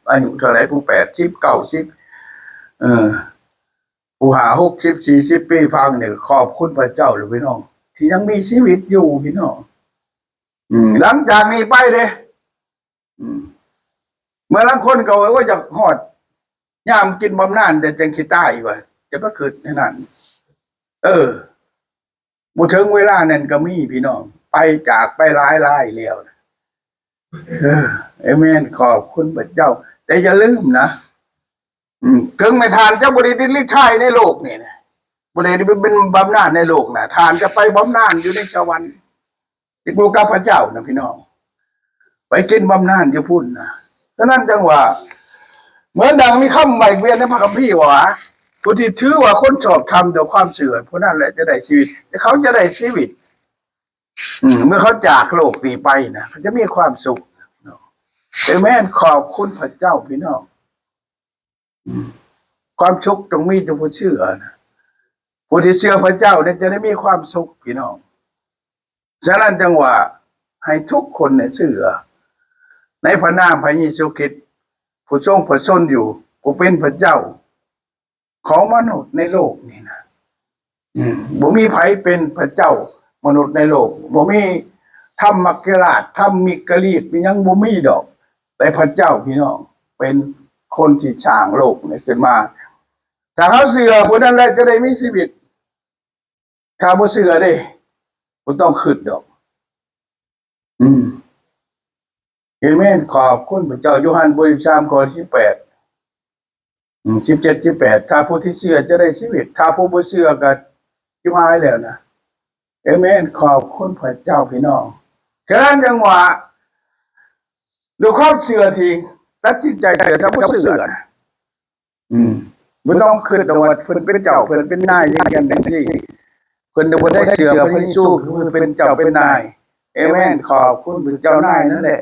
อายุเท่าไหร่ผู้80 90ผู้หา60 40 ปีฟังเนี่ยขอบคุณพระเจ้าหรือพี่น้องที่ยังมีชีวิตอยู่พี่น้องหลังจากนี้ไปเด้เมื่อหลังคนก็ว่าจะฮอดยามกินบำนาญแต่จังสิตายว่าจะก็คิดแน่นั้นบ่ถึงเวลานั้นก็มีพี่น้องไปจากไปหลายแล้วเอเมนขอบคุณพระเจ้าแต่อย่าลืมนะถึงไม่ทานเจ้าบริดิลิชัยในโลกนี่นะบริดิเป็นบำนาญในโลกนะทานจะไปบำนาญอยู่ในสวรรค์ที่กูกับพระเจ้านะพี่น้องไปกินบำนาญอยู่พุ่นนะฉะนั้นจังว่าเหมือนดังมีคำใหม่เวียนในพระคัมภีร์ว่าผู้ที่ถือว่าคนชอบธรรมต่อความเสื่อมผู้นั้นแหละจะได้ชีวิตแต่เขาจะได้ชีวิตเมื่อเขาจากโลกนี้ไปนะเขาจะมีความสุขแต่แม่นขอบคุณพระเจ้าพี่น้องความสุขตรงมีจงผู้เชื่อนะผู้ที่เชื่อพระเจ้าเนี่ยจะได้มีความสุขพี่น้องฉะนั้นจังว่าให้ทุกคนเนี่ยเชื่อในพระนามพระเยซูคริสต์ผู้ทรงประชนอยู่ผู้เป็นพระเจ้าของมนุษย์ในโลกนี่นะบ่มีไผเป็นพระเจ้ามนุษย์ในโลกบ่มีธรรมกราชธรรมิกรีตยังบ่มีดอกแต่พระเจ้าพี่น้องเป็นคนที่สร้างโลกนี้ขึ้นมาถ้าเขาเชื่อผู้นั้นแหละจะได้มีชีวิตถ้าบ่เชื่อเด้บ่ต้องคิดดอกเอเมนขอบคุณพระเจ้าโยฮันบท13 ข้อ 18 17 18ถ้าผู้ที่เชื่อจะได้ชีวิตถ้าผู้บ่เชื่อก็ชิบหายแล้วนะเอเมนขอบคุณพระเจ้าพี่น้องฉะนั้นจังหวะดูความเชื่อที่ตัดสินใจเชื่อถ้าบ่เชื่อบ่ต้องคิดว่าเพิ่นเป็นเจ้าเพิ่นเป็นนายอย่างนั้นจังซี่เพิ่นบ่ได้เชื่อพระเยซูคือเป็นเจ้าเป็นนายเอเมนขอบคุณพระเจ้านายนั่นแหละ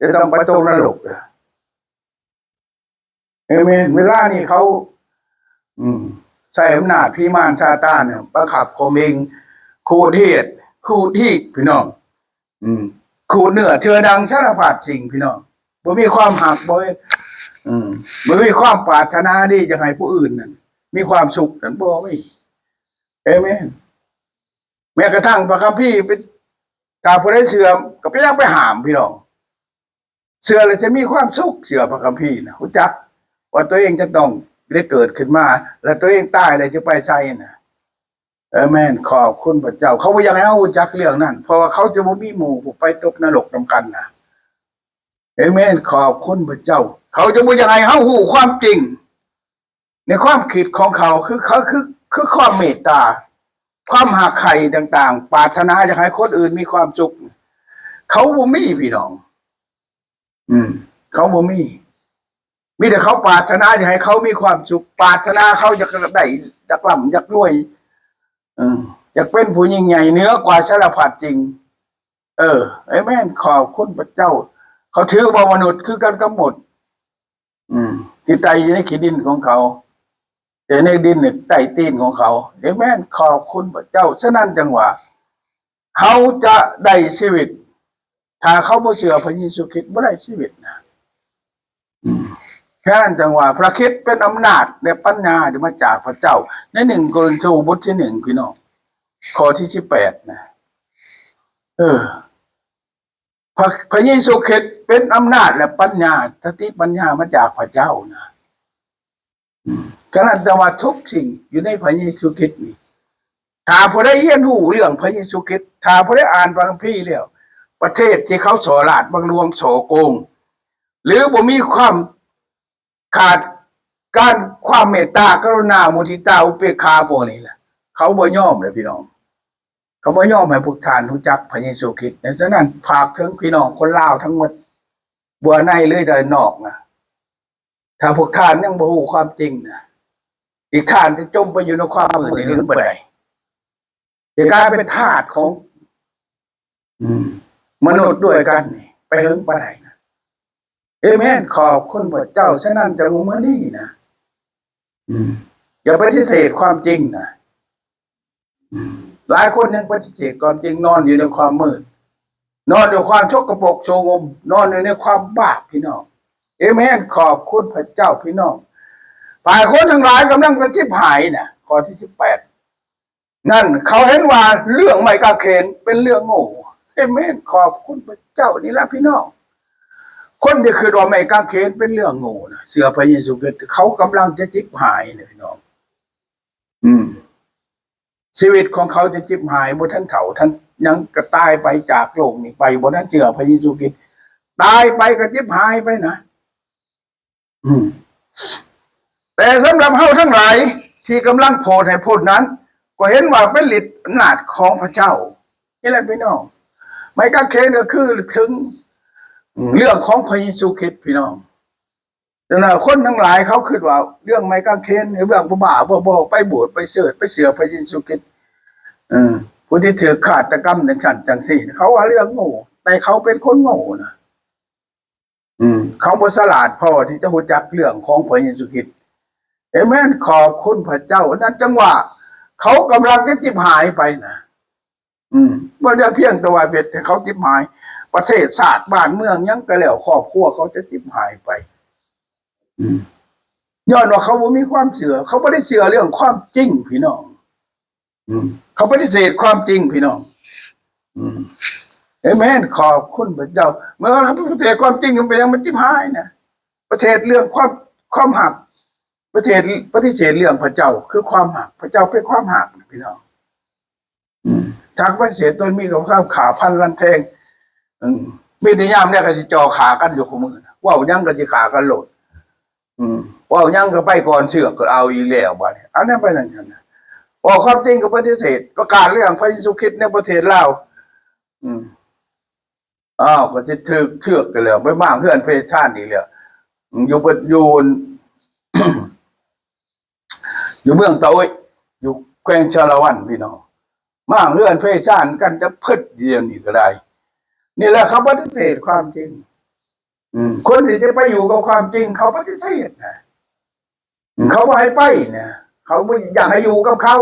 จะต้องไปตกนรกเอเมนเวลานี้เขาใช้อำนาจพิมานซาตานเนี่ยบังคับข่มเหงขูดฮีดพี่น้องขูดเนื้อเถื่อดังสารพัดสิ่งพี่น้องบ่มีความหักบ่มีความปรารถนาดีจะให้ผู้อื่นนั่นมีความสุขนั่นบ่มีเอเมนแม้กระทั่งพระคัมภีร์เป็นถ้าผู้ใดเชื่อก็ไปยังไปห้ามพี่น้องเชื่อแล้วจะมีความสุขเชื่อพระคัมภีร์นะรู้จักว่าตัวเองจะต้องได้เกิดขึ้นมาแล้วตัวเองตายแล้วจะไปไสน่ะเอเมนขอบคุณพระเจ้าเขาบ่อยากให้เฮารู้จักเรื่องนั้นเพราะว่าเขาจะบ่มีหมู่ผู้ไปตกนรกนำกันน่ะเอเมนขอบคุณพระเจ้าเขาจะบ่อยากให้เฮารู้ความจริงในความคิดของเขาคือความเมตตาความหักใคร่ต่างๆปรารถนาจะให้คนอื่นมีความสุขเขาบ่มีพี่น้องเขาบ่มีแต่เขาปรารถนาจะให้เขามีความสุขปรารถนาเขาอยากได้อยากร่ำอยากรวยอยากเป็นผู้ยิ่งใหญ่เหนือกว่าสารพัดจริงเอเมนขอบคุณพระเจ้าเขาถือว่ามนุษย์คือกันกับหมดที่ตายอยู่ในขีดินของเขาเอ แต่ในดินเนี่ยใต้ตีนของเขาเอเมนขอบคุณพระเจ้าฉะนั้นจังหวะเขาจะได้ชีวิตถ้าเขาบ่เชื่อพระเยซูคริสต์บ่ได้ชีวิตนะแค่นั้นจังหวะพระคริสต์เป็นอำนาจและปัญญาที่มาจากพระเจ้าใน1 โครินธ์บทที่ 1พี่น้องข้อที่18นะพระเยซูคริสต์เป็นอำนาจและปัญญาสติปัญญามาจากพระเจ้านะขนาดจังหวะทุกสิ่งอยู่ในพระเยซูคริสต์นี่ถ้าผู้ได้เรียนรู้เรื่องพระเยซูคริสต์ถ้าผู้ได้อ่านพระคัมภีร์แล้วประเทศที่เขาฉลาดบังลวงโฉโกงหรือบ่มีความขาดการความเมตตากรุณามุทิตาอุเบกขาพวกนี้แหละเขาบ่ยอมเลยพี่น้องเขาบ่ยอมให้พวกท่านรู้จักพระเยซูคริสต์ฉะนั้นฝากถึงพี่น้องคนลาวทั้งหมดบัวในหรือใดนอกนะถ้าพวกท่านยังบ่รู้ความจริงนะอีกท่านจะจมไปอยู่ในความมืดนี่หรือบ่ได้จะกลายเป็นทาสของมนุษย์ด้วยกันนี่ไปถึงบ่ได้นะเอเมนขอบคุณพระเจ้าฉะนั้นจะรู้มื้อนี้นะอย่าปฏิเสธความจริงนะหลายคนยังปฏิเสธความจริงนอนอยู่ในความมืดนอนอยู่ความชกกระปรกโชงมนอนอยู่ในความบาปพี่น้องเอเมนขอบคุณพระเจ้าพี่น้องฝ่ายคนทั้งหลายกำลังจะจิบหายนะข้อที่18นั่นเขาเห็นว่าเรื่องไม้กางเขนเป็นเรื่องโง่เอเมนขอบคุณพระเจ้านี่แหละพี่น้องคนที่คือว่าไม้กางเขนเป็นเรื่องโง่นะเสือพระเยซูคริสต์เขากำลังจะจิบหายนะพี่น้องชีวิตของเขาจะจิบหายบนท่านเฒ่าท่านยังกระตายไปจากโลกนี้ไปบนนั้นเจือพระเยซูคริสต์ตายไปก็จิบหายไปนะแต่สำหรับเฮาทั้งหลายที่กำลังโพดให้พูดนั้นก็เห็นว่าเป็นฤทธิ์อำนาจของพระเจ้านี่แหละพี่น้องไม้กางเขนก็คือถึงเรื่องของพระเยซูคริสต์พี่น้องแต่ละคนทั้งหลายเขาคิดว่าเรื่องไม้กางเขนเรื่องบ้าๆบอไปโบสถ์ไปเสิร์ชไปเสือพระเยซูคริสต์ผู้ที่ถือฆาตกรรมในชั้นจังสี่เขาว่าเรื่องโง่แต่เขาเป็นคนโง่นะเขาบ่ฉลาดพอที่จะรู้จักเรื่องของพระเยซูคริสต์เอเมนขอบคุณพระเจ้านั้นจังหวะเขากำลังจะจิบหายไปนะบ่ได้เพียงแต่ว่าเบ็ดแต่เขาจิบหายประเทศชาติบ้านเมืองยังก็แล้วครอบครัวเขาจะจิบหายไปย้อนว่าเขาบ่มีความเชื่อเขาบ่ได้เชื่อเรื่องความจริงพี่น้องเขาปฏิเสธความจริงพี่น้องเอเมนขอบคุณพระเจ้าเมื่อเขาปฏิเสธความจริงกันไปยังมันจิบหายนะประเทศเรื่องความหักประเทศปฏิเสธเรื่องพระเจ้าคือความหักพระเจ้าเป็นความหักพี่น้องทางปฏิเสธตัวมีกับข้าวขาพันลันแทงมีในยามเนี่ยก็จะจ่อขากันอยู่คู่มือว่าวยังก็จะขากันโหลดว่าวยังก็ไปก่อนเสือกก็เอาอีกแล้วบ้านอันนั้นไปนั่นฉันนะบอกความจริงกับปฏิเสธประกาศเรื่องพระเยซูคริสต์ในประเทศลาวก็จะถือเชือกกันแล้วไม่มากเพื่อนเพศชาติอีกแล้วอยู่อยู่เมืองเตยอยู่แขวงชาละวันพี่น้องมากเพื่อนเพศชาติกันจะพึดเดียวนี่ก็ได้นี่แหละเขาปฏิเสธความจริงคนที่จะไปอยู่กับความจริงเขาปฏิเสธนะเขาไม่ให้ไปเนี่ยเขาไม่อยากให้อยู่กับเขา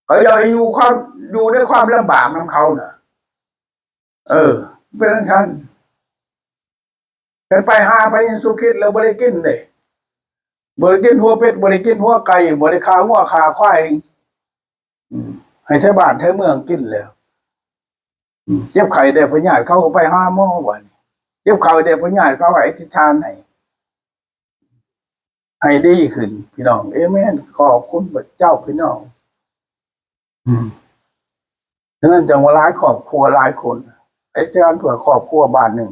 เขาอยากให้อยู่ด้วยความลำบากของเขาน่ะเป็นชั้นฉันไปหาไปสุขิตแล้วบริกินเลยบริกินหัวเป็ดบริกินหัวไก่บริขาหัวขาควายให้เทบ้านเทเมืองกินแล้วเจ็บไข่ได้พญาติเขาไปหาหม้อวันเจ็บไข่ได้พญาติเขาให้ทิศทานให้ดีขึ้นพี่น้องเอเมนขอบคุณพระเจ้าพี่น้องฉะนั้นจังว่าหลายครอบครัวหลายคนไอ้เจ้าเผื่อครอบครัวบ้านหนึ่ง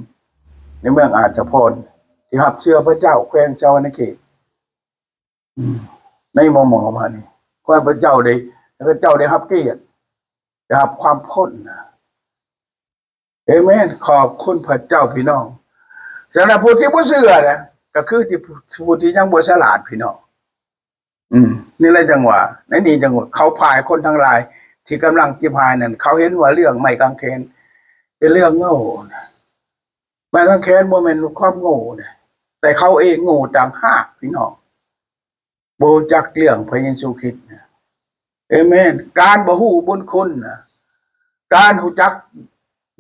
ในเมืองอาจจะพลที่หับเชื่อพระเจ้าแขวงเจ้าในเขตในมอมานี่ว่าพระเจ้าได้พระเจ้าได้รับเกียรติได้รับความพ้นเอเมนขอบคุณพระเจ้าพี่น้องสำหรับผู้ที่บ่เชื่อนะก็คือที่ผู้ที่ยังบ่ฉลาดพี่น้องนี่แหละจังหวะในนี้จังหวะเขาพายคนทั้งหลายที่กำลังจิบหายนั่นเขาเห็นว่าเรื่องไม้กางเขนเป็นเรื่องโง่นะไม้กางเขนบ่แม่นความโง่นะแต่เขาเองโง่ต่างหากพี่น้อง บ่รู้จักเรื่องพระเยซูคริสต์นะเอเมนการบ่ฮู้บุญคุณนะการรู้จัก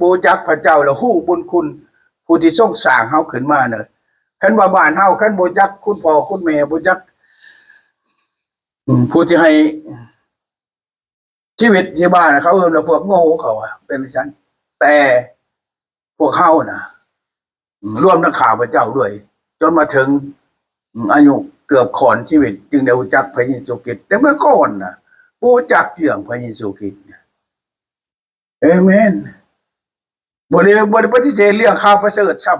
บ่รู้จักพระเจ้าแล้วฮู้บุญคุณผู้ที่ทรงสร้างเฮาขึ้นมาเน่ะคันว่าบ้านเฮาคันบ่รู้จักคุณพ่อคุณแม่บ่รู้จักผู้ที่ให้ชีวิตที่บ้านน่ะเขาเอิ้นว่าพวกโง่เขาอะเป็นจังซั่นแต่พวกเฮาน่ะรวมทั้งข้าพเจ้าด้วยจนมาถึงอายุเกือบขอนชีวิตจึงได้รู้จักพระเยซูคริสต์แต่เมื่อก่อนน่ะบ่รู้จักเรื่องพระเยซูคริสต์เอเมนบ่ได้ปฏิเสธเรื่องข่าวประเสริฐซ้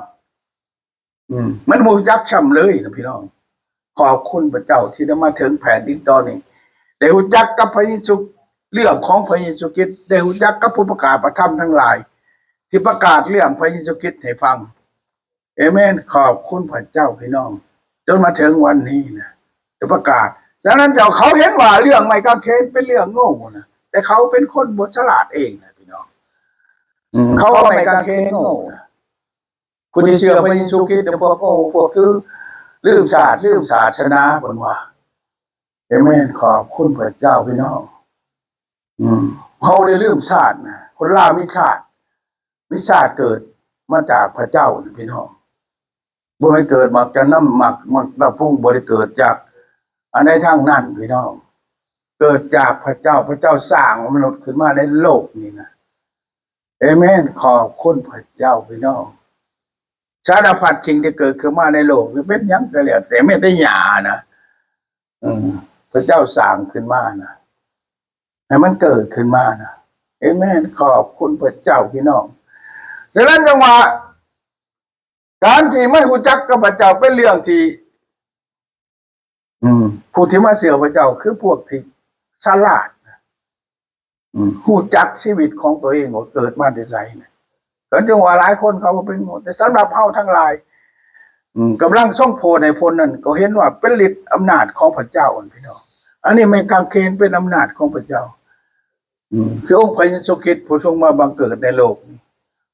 ำมันบ่รู้จักซ้ำเลยนะพี่น้องขอบคุณพระเจ้าที่ได้มาถึงแผ่นดินตอนนี้ได้รู้จักกับพระเยซูเรื่องของพระเยซูคริสต์ได้รู้จักกับผู้ประกาศพระธรรมทั้งหลายที่ประกาศเรื่องพระเยซูคริสต์ให้ฟังเอเมนขอบคุณพระเจ้าพี่น้องจนมาถึงวันนี้นะจะประกาศฉะนั้นเจ้าเขาเห็นว่าเรื่องไม้กางเขนเป็นเรื่องโง่นะแต่เขาเป็นคนบฉลาดเองนะพี่น้องเขาไม้กางเขนโง่นะคุณที่เชื่อพระเยซูคริสต์พวกโง่พวกคือลืมศาสนาบนว่าเอเมนขอบคุณพระเจ้าพี่น้องเขาได้ลืมศาสตร์นะคนลาวมีศาสตร์เกิดมาจากพระเจ้าพี่น้องบ่ให้เกิดมักจะน้ำหมักพุ่งบ่ได้เกิดจากอันใดทางนั้นพี่น้องเกิดจากพระเจ้าสร้างมนุษย์ขึ้นมาในโลกนี้นะเอเมนขอบคุณพระเจ้าพี่น้องสารพัดสิ่งที่เกิดขึ้นมาในโลกเป็นหยังก็แล้วแต่ไม่ได้หยานะพระเจ้าสร้างขึ้นมานะให้มันเกิดขึ้นมานะเอเมนขอบคุณพระเจ้าพี่น้องฉะนั้นจังหวะการที่ไม่รู้จักกับพระเจ้าเป็นเรื่องที่ผู้ที่มาเสื่อพระเจ้าคือพวกที่ฉลาดรู้จักชีวิตของตัวเองว่าเกิดมาที่ไสนะก็จังว่าหลายคนเขาก็เป็นหมดแต่สำหรับเฮาทั้งหลายกำลังส่งโพในพลนั้นก็เห็นว่าเป็นฤทธิ์อำนาจของพระเจ้าพี่น้องอันนี้ไม่กางเขนเป็นอำนาจของพระเจ้าคือองค์พระเยซูคริสต์ผู้ทรงมาบังเกิดในโลกนี้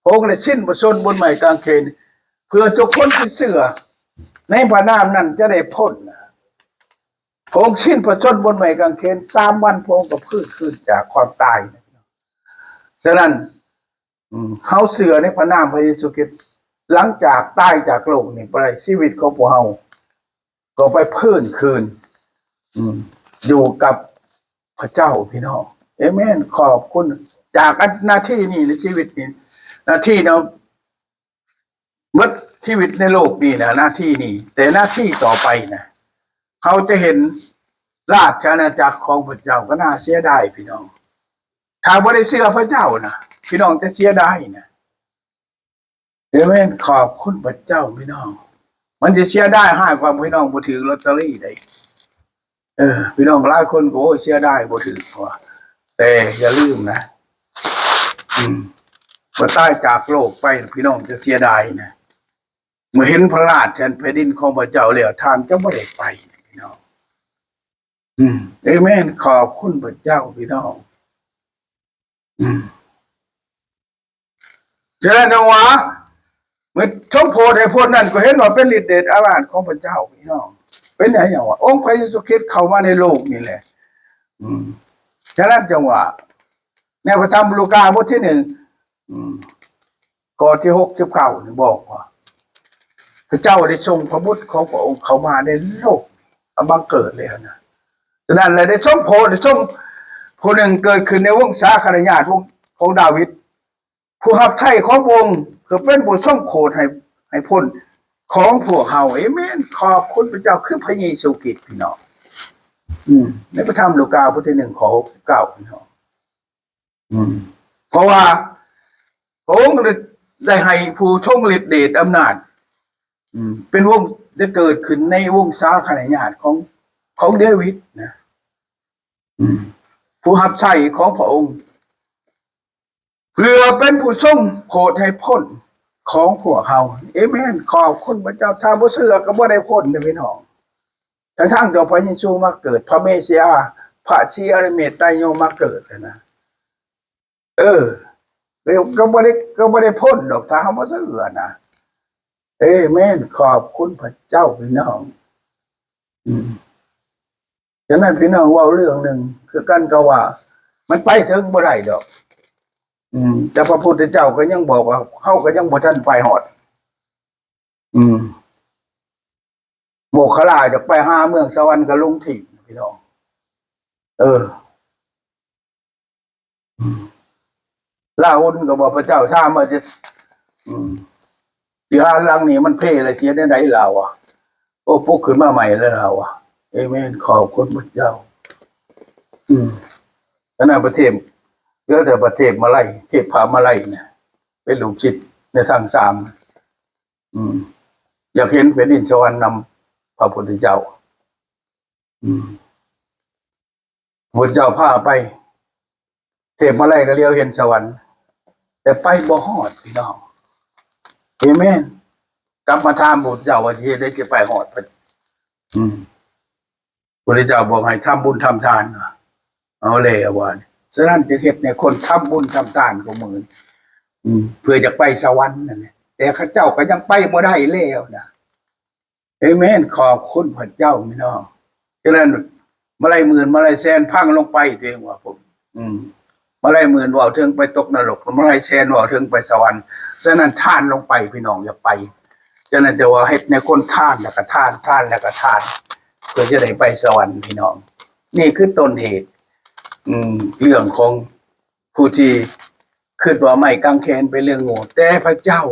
พระองค์ได้สิ้นพระชนม์บนไม้กางเขนเพื่อทุกคนที่เชื่อในพระนามนั้นจะได้พ้นพระองค์สิ้นพระชนม์บนไม้กางเขน3 วันพระองค์ก็ฟื้นขึ้นจากความตายฉะนั้นเฮาเชื่อในพระนามพระเยซูคริสต์หลังจากตายจากโลกนี้ไปชีวิตของพวกเฮาก็ไปฟื้นคืนอยู่กับพระเจ้าพี่น้องเอเมนขอบคุณจากหน้าที่นี้ในชีวิตนี้หน้าที่เราเมื่อชีวิตในโลกนี้นะหน้าที่นี้แต่หน้าที่ต่อไปนะเขาจะเห็นราชอาณาจักรของพระเจ้าก็น่าเสียดายพี่น้องถ้าไม่ได้เชื่อพระเจ้านะพี่น้องจะเสียดายนะเอเมนขอบคุณพระเจ้าพี่น้องมันจะเสียดายให้ความพี่น้องบ่ถือลอตเตอรี่ได้พี่น้องหลายคนก็เสียดายบ่ถือว่าแต่อย่าลืมนะเมื่อตายจากโลกไปพี่น้องจะเสียดายนะเมื่อเห็นพระราชแผ่นดินของพระเจ้าแล้วท่านจะไม่ได้ไปพี่น้องเอเมนขอบคุณพระเจ้าพี่น้องฉะนั้นจังหวะเมื่อชมโพธิพจน์นั้นก็เห็นว่าเป็นฤทธิ์เดชอำนาจของพระเจ้าพี่น้องเป็นอย่างว่าองค์พระเยซูคริสต์เข้ามาในโลกนี่แหละฉะนั้นจังหวะในพระธรรมลูกาบทที่1ข้อที่69นี่บอกว่าพระเจ้าได้ทรงพระบุตรของพระองค์เข้ามาในโลกบังเกิดเลยนะฉะนั้นเลยได้ทรงโพธิทรงผู้หนึ่งเกิดขึ้นในวงศาคณาญาติวงของดาวิดผู้รับใช้ของพระองค์คือเป็นผู้ทรงโพธิให้พ้นของพวกเฮาเอเมนขอบคุณพระเจ้าคือพระเยซูคริสต์พี่น้องในพระธรรมลูกาบทที่1ข้อ69พี่น้องเพราะว่าพระองค์ได้ให้ผู้ทรงฤทธิ์เดชอำนาจเป็นวงได้เกิดขึ้นในวงศาคณาญาติของเดวิดนะผู้รับใช้ของพระองค์เพื่อเป็นผู้ทรงโปรดให้พ้นของพวกเฮาเอเมนขอบคุณพระเจ้าถ้าบ่เชื่อก็บ่ได้พ้นเด้อพี่น้องทั้งเจ้าพระเยซูมาเกิดพระเมสสิยาพระชีอริเมธัยมาเกิดนะก็บ่ได้พ้นดอกถ้าเฮาบ่เชื่อนะเอเมนขอบคุณพระเจ้าพี่น้อง ฉะนั้นพี่น้องเว่าเรื่องหนึ่งคือกันก็ว่า มันไปถึงบ่ได้ดอกแต่พระพุทธเจ้าก็ยังบอกว่าเขาก็ยังบ่ทันไปหอด โมคคลลาจะไปหาเมืองสวรรค์ก็ลงที่พี่น้องเออลาหุนก็บอกพระเจ้าถ้ามาจะที่หานหลังนี้มันเพ่อะไรเทียนได้ไหนเราอ่ะโอ้ปุ๊กขึ้นมาใหม่แล้วเราอ่ะเอเมนขอบคุณพระเจ้าขณะประเทศเยอะแต่ประเทศมาไล่เทพพามาไล่เนี่ยเป็นลูกจิตในทางสามอยากเห็นเป็นดินสวรรค์นำพระพุทธเจ้าพระเจ้าพาไปเทพมาไล่ก็เลี้ยวเห็นสวรรค์แต่ไปบ่ฮอดพี่น้องเอเมนกลับมาถามพระเจ้าว่าที่ได้จะไปฮอดพระเจ้าบอกให้ทำบุญทำทานเอาเลยว่าฉะนั้นจะเฮ็ดเนี่ยคนทำบุญทำทานก็มือเพื่อจะไปสวรรค์นั่นแหละแต่ข้าเจ้าก็ยังไปบ่ได้แล้วนะเอเมนขอบคุณพระเจ้าพี่น้องฉะนั้นมาไล่หมื่นมาไล่แสนพังลงไปตัวเองว่าผมมาไล่หมื่นว่าถึงไปตกนรกมาไล่แสนว่าถึงไปสวรรค์ฉะนั้นท่านลงไปพี่น้องอย่าไปฉะนั้นแต่ว่าให้ในคนท่านแล้วก็ท่านแล้วก็ท่านเพื่อจะได้ไปสวรรค์พี่น้องนี่คือต้นเหตุเรื่องของผู้ที่คิดว่าไม่กังแขนเป็นเรื่องโง่แต่พระเจ้า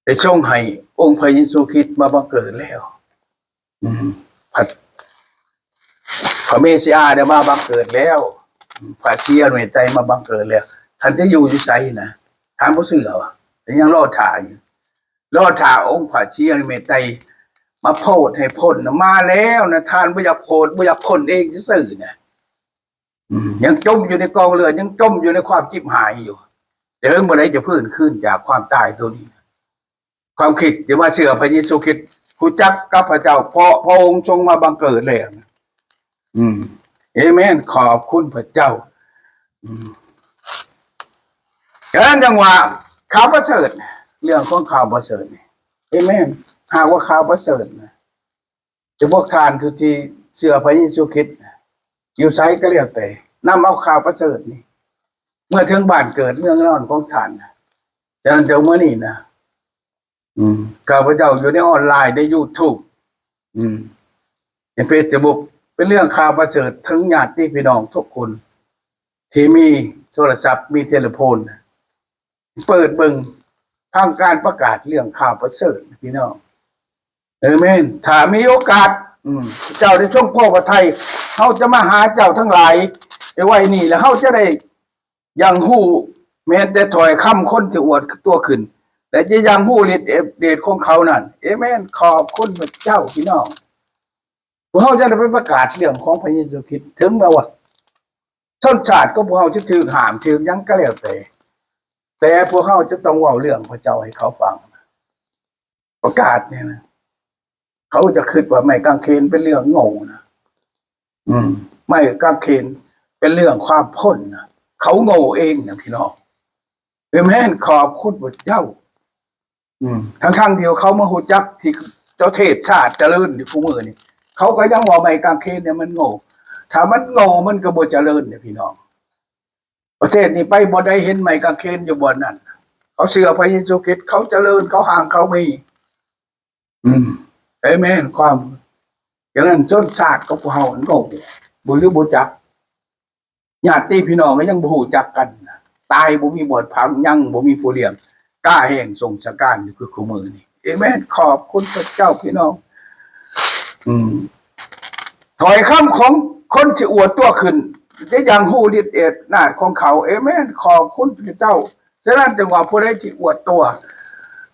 ได้ทรงให้องค์พระเยซูคริสต์มาบังเกิดแล้วพระเมสสิอาได้มาบังเกิดแล้วพระเสียเมตไตรมาบังเกิดแล้วท่านจะอยู่ไสนะถามผู้เสือว่ายังรอถ่ายรอถ่าองค์พระเสียเมตไตรมาโพดให้พ้นมาแล้วนะท่านบ่อยากโพดบ่อยากพ้นเองซื่อๆนะยังจมอยู่ในกองเลือดยังจมอยู่ในความจิบหายอยู่เดี๋ยวเมื่อไรจะพื้นขึ้นจากความตายตัวนี้ความคิดจะว่าเชื่อพระเยซูคริสต์ผู้จักกับพระเจ้าเพราะพระองค์ทรงมาบังเกิดเลยเอเมนขอบคุณพระเจ้าดังนั้นจังหวะข่าวประเสริฐเรื่องของข่าวประเสริฐเอเมนหากว่าข่าวประเสริฐจะพวกทานทุกที่เชื่อพระเยซูคริสต์อยู่ไซก็เรียกแต่นำเอาข่าวประเสริฐนี่เมื่อถึงบ้านเกิดเมืองนอนของท่านฉะนั้นเดี๋ยวเมื่อนี้นะข้าพเจ้าอยู่ในออนไลน์ในYouTubeในเฟซบุ๊กเป็นเรื่องข่าวประเสริฐทั้งญาติพี่น้องทุกคนที่มีโทรศัพท์มีเทเลโฟนเปิดเบิ่งทางการประกาศเรื่องข่าวประเสริฐพี่น้องเอเมนถ้ามีโอกาสเจ้าได้ช่วงพ่อพระไทยเขาจะมาหาเจ้าทั้งหลายไอ้ไว้นี่แล้วเขาจะได้ยังหู้แม้แต่ถอยคำคนที่อวดตัวขึ้นแต่จะยังหู้ฤทธิ์เดชของเขานั่นเอเมนขอบคุณพระเจ้าพี่น้องพวกเขาจะได้ไปประกาศเรื่องของพระเยซูคริสต์ถึงแม้ว่าชนชาติก็พวกเขาจะถือหามถือยังก็แล้วแต่พวกเขาจะต้องเล่าเรื่องพระเจ้าให้เขาฟังประกาศเนี่ยนะเขาจะคิดว่าไม่กางเขนเป็นเรื่องโง่นะไม่กางเขนเป็นเรื่องความพ้นนะเขาโง่เองนะพี่น้องเอเมนขอบคุณพระเจ้าทั้งเดียวเขามาหูจักที่เจ้าเทศชาติเจริญในคู่มือนี่เขาก็ยังว่าไม่กางเขนเนี่ยมันโง่ถ้ามันโง่มันก็บ่เจริญเนี่ยพี่น้องประเทศนี้ไปบ่ได้เห็นไม่กางเขนอยู่บนนั้นเขาเชื่อพระเยซูคริสต์เขาเจริญเขาห่างเขามีเอเมนความอย่างนั้นชนชาติก็พวกเฮาโง่บ่รู้บ่จักญาติพี่น้องก็ยังบ่ฮู้จักกันตายบ่มีบทพังยังบ่มีผู้เลี้ยงกล้าแห่งทรงสการอยู่คือคู่มือนี่เอเมนขอบคุณพระเจ้าพี่น้องถอยคำของคนที่อวดตัวขึ้นจะยังฮู้ฤทธิ์เดชอำนาจของเขาเอเมนขอบคุณพระเจ้าฉะนั้นจังหวะผู้ใดที่อวดตัว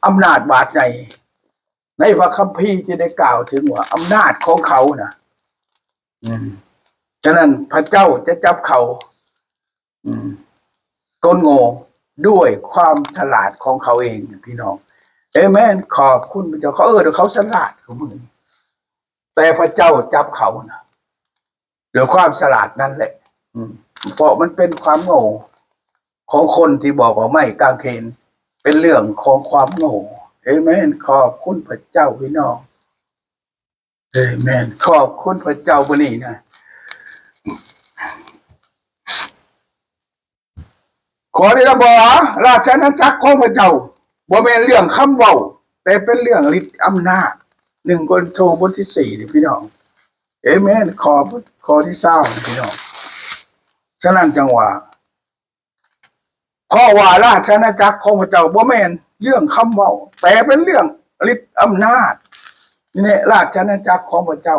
อำนาจบาดใหญ่ในพระคัมภีร์จะได้กล่าวถึงว่าอำนาจของเขานะฉะนั้นพระเจ้าจะจับเขาก้นโง่ด้วยความฉลาดของเขาเองพี่น้องเอเมนขอบคุณพระเจ้าเขาฉลาดของมึงแต่พระเจ้าจับเขานะด้วยความฉลาดนั่นแหละเพราะมันเป็นความโง่ของคนที่บอกว่าไม่กางเขนเป็นเรื่องของความโง่เอเมนขอบคุณพระเจ้าพี่น้อง แม่นขอบคุณพระเจ้าบนี้นะขอได้ละบ่ราชอาณาจักรของพระเจ้าบ่แม่นเรื่องคำเว้าแต่เป็นเรื่องฤทธิ์อำนาจ1 โครินธ์บทที่4นี่พี่น้องเอเมนขอที่20พี่น้องฉะนั้นจังหวะเพราะว่าราชอาณาจักรของพระเจ้าบ่แม่นเรื่องคำเว้าแต่เป็นเรื่องฤทธิ์อำนาจนี่ราชอาณาจักรของพระเจ้า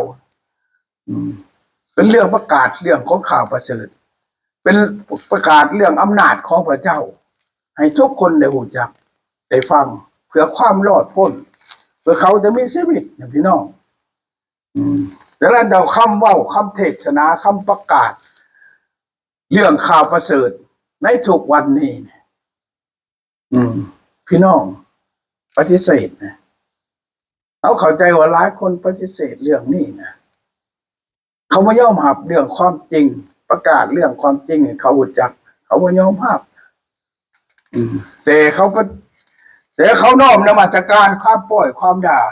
เป็นเรื่องประกาศเรื่องของข่าวประเสริฐเป็นประกาศเรื่องอำนาจของพระเจ้าให้ทุกคนได้รู้จักได้ฟังเพื่อความรอดพ้นเพื่อเขาจะมีชีวิตนะพี่น้องดังนั้นเราคำเว้าคำเทศนาคำประกาศเรื่องข่าวประเสริฐในทุกวันนี้พี่น้องปฏิเสธนะเขาเข้าใจว่าหลายคนปฏิเสธเรื่องนี้นะเขาไม่ยอมรับเรื่องความจริงประกาศเรื่องความจริงให้เขารู้จักเขาไม่ยอมรับแต่เขาน้อมนมัสการความปล่อยความด่า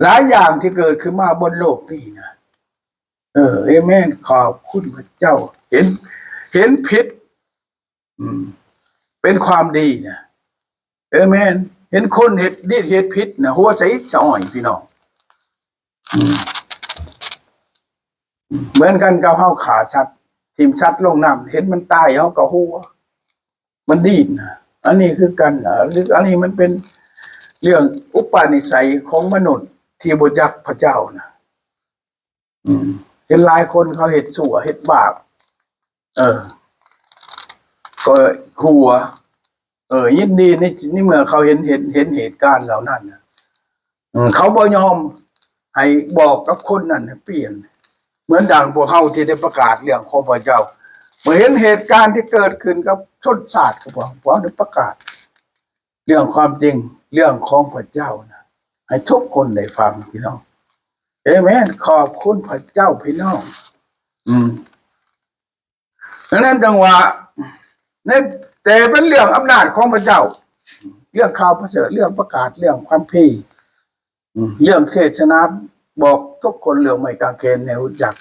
หลายอย่างที่เกิดขึ้นมาบนโลกนี้นะเอเมนขอบคุณพระเจ้าเห็นผิดเป็นความดีนะเอเมนเห็นคนเห็ดผิดนะหัวใจจะอ่อยพี่น้องเหมือนกันกับเฮาขาสัตว์ทิ่มสัตว์ลงน้ำเห็นมันตายเฮาก็หัวมันดิ้นนะอันนี้คือกันหรืออันนี้มันเป็นเรื่องอุปนิสัยของมนุษย์ที่บ่จักพระเจ้านะเห็นหลายคนเขาเฮ็ดชั่วเฮ็ดบาปก็หัวยินดีนี่เมื่อเขาเห็นเหตุการณ์เหล่านั้นนะเขาบ่ยอมให้บอกกับคนนั้นให้เปลี่ยนเหมือนดังพวกเขาที่ได้ประกาศเรื่องของพระเจ้าเมื่อเห็นเหตุการณ์ที่เกิดขึ้นกับชนชาติก็บอกได้ประกาศเรื่องความจริงเรื่องของพระเจ้านะให้ทุกคนได้ฟังพี่น้องเอเมนขอบคุณพระเจ้าพี่น้องดังนั้นจังหวะแต่เป็นเรื่องอำนาจของพระเจ้าเรื่องข่าวประเสริฐเรื่องประกาศเรื่องความพีเรื่องเทศนาบอกทุกคนเรื่องไม่กางเกณฑ์แนวจัก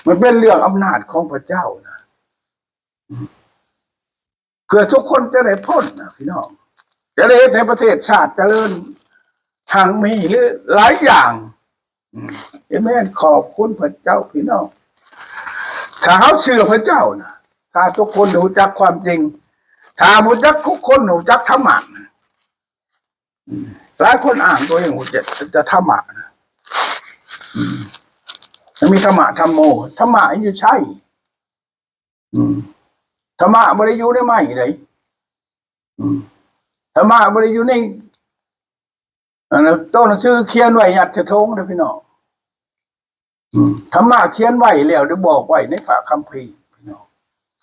มันเป็นเรื่องอำนาจของพระเจ้านะเพื่อทุกคนจะได้พ้นนะพี่น้องจะได้ในประเทศชาติเจริญทางมีหรือหลายอย่างเอเมนขอบคุณพระเจ้าพี่น้องถ้าเขาเชื่อพระเจ้านะถ้าทุกคนรู้จักความจริงถ้ารู้จักทุกคนรู้จักธรรมะหลายคนอ่านตัวเองจะธรรมะนะมีธรรมะธรรมโมธรรมะอยู่ใช่ธรรมะบริยุในไม่เลยธรรมะบริยุในต้นหนังสือเขียนไว้ยัดจะทงนะพี่น้องธรรมะเขียนไว้แล้วได้บอกไว้ในพระคัมภีร์พี่น้อง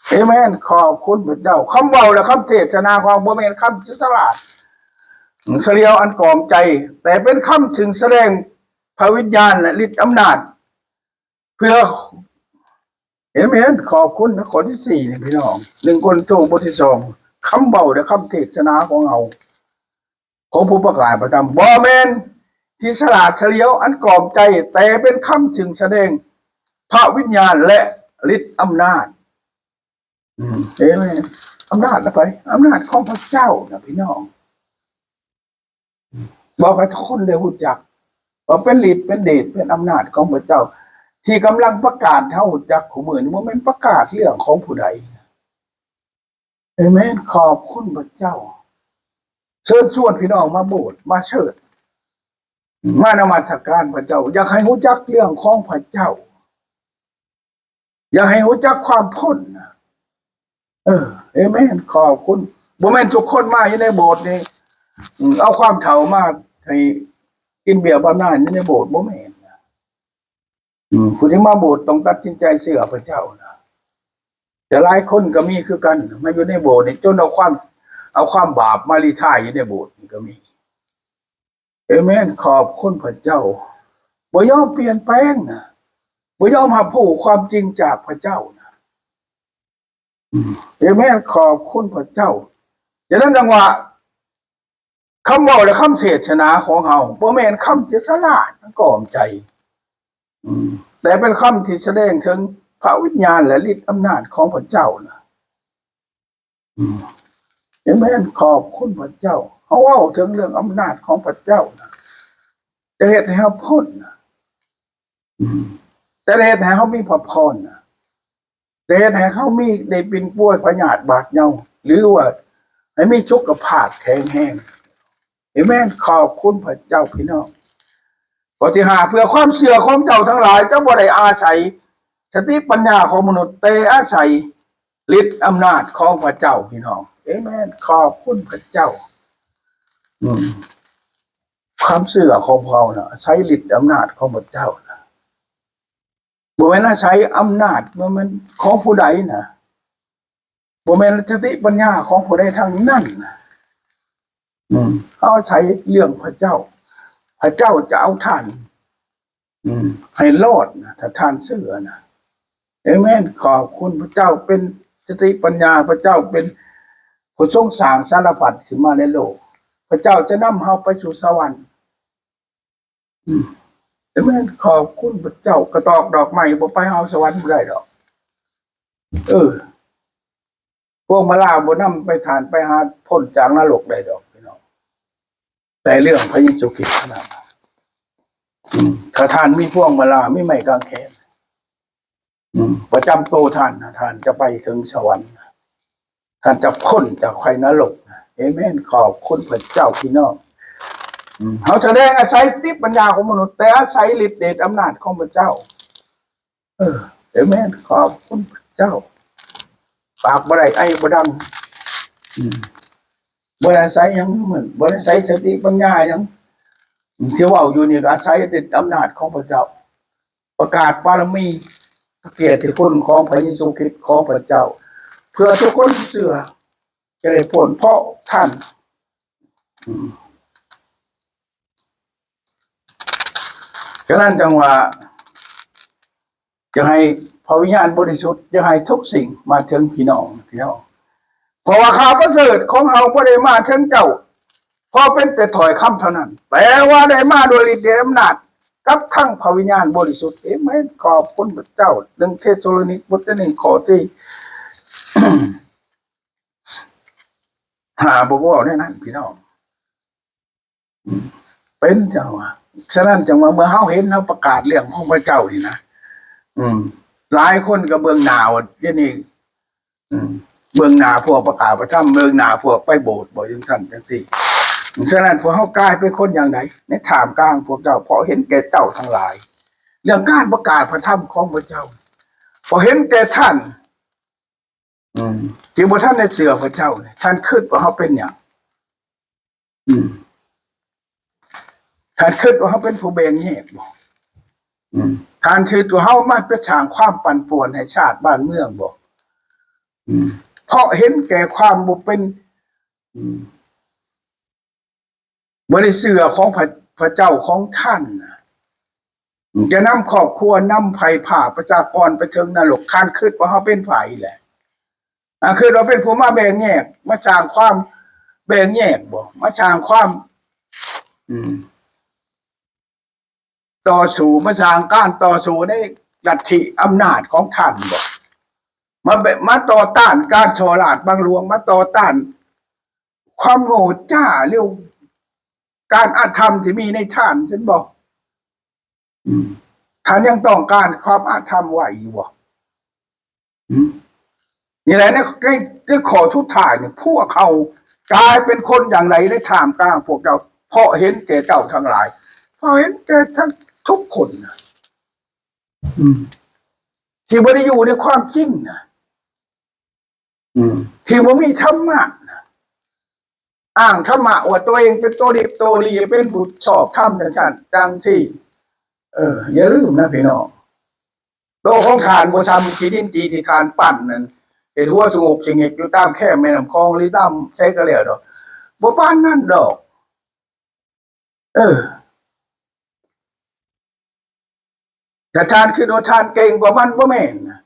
เอเมนขอบคุณพระเจ้าคำเบาและคำเทศนาของบ่แม่นคำสลาดเสียวอันกล่อมใจแต่เป็นคำถึงแสดงพระวิญญาณและฤทธิ์อำนาจเพื่อเห็นไหมขอบคุณข้อที่4เนี่ยพี่น้อง1 โครินธ์บทที่2คำเบาและคำเทศนาของเราของผู้ประกาศประจำบ่แม่นที่สลาดเฉลียวอันกล่อมใจแต่เป็นคำถึงแสดงพระวิญญาณและฤทธิ์อำนาจเห็นไหมอำนาจนะไปอำนาจของพระเจ้านะพี่น้องบอกให้ทุกคนได้รู้จักว่าเป็นฤทธิ์เป็นเดชเป็นอำนาจของพระเจ้าที่กำลังประกาศเท่าจักของมือนี่ว่ามันประกาศเรื่องของผู้ใดเห็นไหมขอบคุณพระเจ้าเชิญชวนพี่น้องมาโบสถ์มาเชิญมานมัสการพระเจ้าอยากให้รู้จักเรื่องของพระเจ้าอยากให้รู้จักความพ้นเห็นไหมขอบคุณบ่แม่นทุกคนมาอยู่ในโบสถ์นี่เอาความเฒ่ามาให้กินเบียร์บำนาญในโบสถ์บ่แม่นผู้ที่มาโบสถ์ต้องตัดสินใจเชื่อพระเจ้านะแต่หลายคนก็มีคือกันมาอยู่ในโบสถ์นี่จนเอาความบาปมาลีท่ายอยู่ในโบสถ์นี่ก็มีเอเมนขอบคุณพระเจ้าบ่ยอมเปลี่ยนแปลงนะบ่ยอมรับผู้ความจริงจากพระเจ้านะเอเมนขอบคุณพระเจ้าดังนั้นจังหวะ คำบอกและคำเทศนาของเฮาบ่แม่นคำที่ฉลาดก่อมใจอืมแต่เป็นคำที่แสดงถึงพระวิญญาณและฤทธิ์อำนาจของพระเจ้านะอืมยังแม่นขอบคุณพระเจ้าเขาเว้าถึงเรื่องอำนาจของพระเจ้านะจะเฮ็ดให้เฮาพ้นนะอืมจะเฮ็ดให้เฮามีพระพรนะจะเฮ็ดให้เขามีได้เป็นป่วยพยาธิบาดเจ็บหรือว่าให้มีสุขภาพแข็งแรงเอเมนขอบคุณพระเจ้าพี่น้องข้อที่5เพื่อความเชื่อของเจ้าทั้งหลายเจ้าบ่ได้อาศัยสติปัญญาของมนุษย์แต่อาศัยฤทธิ์อำนาจของพระเจ้าพี่น้องเอเมนขอบคุณพระเจ้าอืมความเชื่อของเราน่ะใช้ฤทธิ์อำนาจของพระเจ้านะบ่แม่นใช้อำนาจบ่แม่นของผู้ใดนะบ่แม่นสติปัญญาของผู้ใดทั้งนั้นนะเขาใช้เรื่องพระเจ้าพระเจ้าจะเอาท่านให้รอดนะถ้าท่านเชื่อนะเอเมนขอบคุณพระเจ้าเป็นสติปัญญาพระเจ้าเป็นผู้ทรงสร้างสารพัดขึ้นมาในโลกพระเจ้าจะนำเฮาไปสู่สวรรค์เอเมนขอบคุณพระเจ้ากระตอกดอกไม้บ่ไปเฮาสวรรค์บ่ได้ดอกพวกมาลาบ่นำไปทานไปหาพ้นจากนรกได้ดอกพี่น้องแต่เรื่องพระเยซูคริสต์นะถ้าท่านมีพวงมาลาไม่ไม่กางแขนประจำโตท่านท่านจะไปถึงสวรรค์ท่านจะพ้นจากไฟนรกเอเมนขอบคุณพระเจ้าพี่น้องเขาแสดงอาศัยทิพย์ปัญญาของมนุษย์แต่อาศัยฤทธิ์เดชอำนาจของพระเจ้าเอเมนขอบคุณพระเจ้าปากบ่ได้ไอ้บ่ดังบ่ได้อาศัยยังเหมือนบ่ได้อาศัยสติปัญญายังที่ว่าอยู่นี่ก็อาศัยฤทธิ์อำนาจของพระเจ้าประกาศบารมีพระเกียรติคุณของพระเยซูคริสต์ของพระเจ้าเพื่อทุกคนเชื่อจะได้ผลเพราะท่านฉะนั้นจังว่าจะให้พระวิญญาณบริสุทธิ์จะให้ทุกสิ่งมาถึงพี่น้องเพราะว่าข่าวประเสริฐของเราบ่ได้มาถึงเจ้าพอเป็นแต่ถอยคำเท่านั้นแต่ว่าได้มาโดยฤทธิ์เดชอำนาจกับทั้งพระวิญญาณบริสุทธิ์เองไหมขอบคุณพระเจ้าหนึ่งเทสโลนิกบทที่1ข้อที่ หาบอกว่าได้นั้นพี่น้องเป็นจังหวะฉะนั้นจังหวะเมื่อเขาเห็นเขาประกาศเรื่องของพระเจ้านี่นะหลายคนก็เบื้องหน้าอย่างนี้เบื้องหน้าพวกประกาศพระธรรมเบื้องหน้าพวกไปโบสถ์บ่ยังสั่นจังซี่ฉะนั้นพวกเขากลายเป็นคนอย่างไรในถามกลางพวกเจ้าพอเห็นแก่เจ้าทั้งหลายเรื่องการประกาศพระธรรมของพระเจ้าพอเห็นแก่ท่านที่พระท่านในเสือพระเจ้าเนี่ยท่านคิดว่าเขาเป็นอย่างท่านคิดว่าเขาเป็นผู้เบงแยกบอกท่านคิดว่าเขามาประชางความปั่นป่วนให้ชาติบ้านเมืองบอกเพราะเห็นแก่ความบุเป็นบริเสือของพระเจ้าของท่านจะนำครอบครัวนำภัยผ่าประชากรไปถึงนรกท่านคิดว่าเขาเป็นฝ่ายแหละคือเราเป็นผู้มาแบ่งแยกมาสร้างความแบ่งแยกบ่มาสร้างความต่อสู้มาสร้างการต่อสู้ในลัทธิอำนาจของท่านบ่มาต่อต้านการฉลาดบางหลวงมาต่อต้านความโง่จ้าเรื่องการอาธรรมที่มีในท่านฉันบอกท่านยังต้องการความอาธรรมไหวอยู่บ่นี่แหละในขอทุกท่ายเนี่ยพวกเขากลายเป็นคนอย่างไรได้ถามกลางพวกเจ้าเพราะเห็นแก่เจ้าทั้งหลายเพราะเห็นแก่ทั้งทุกคนนะที่ไม่ได้อยู่ในความจริงนะที่ว่ามีธรรมะนะอ้างธรรมะว่าตัวเองเป็นตัวดีตัวดีเป็นบุตรชอบธรรมอย่างนั้นจังสิอย่าลืมนะพี่น้องตัวของทานบัวซ้ำจีดินจีที่ทานปั่นนั่นเห็นหัวสงบเฉงอยู่ตามแค่แม่น้ำคลองหรือตามใช้กระเหลี่ยดอกบัวป้านนั่นดอกแต่ทานคือโดยทานเก่งกว่ามันบ่แม่นนะ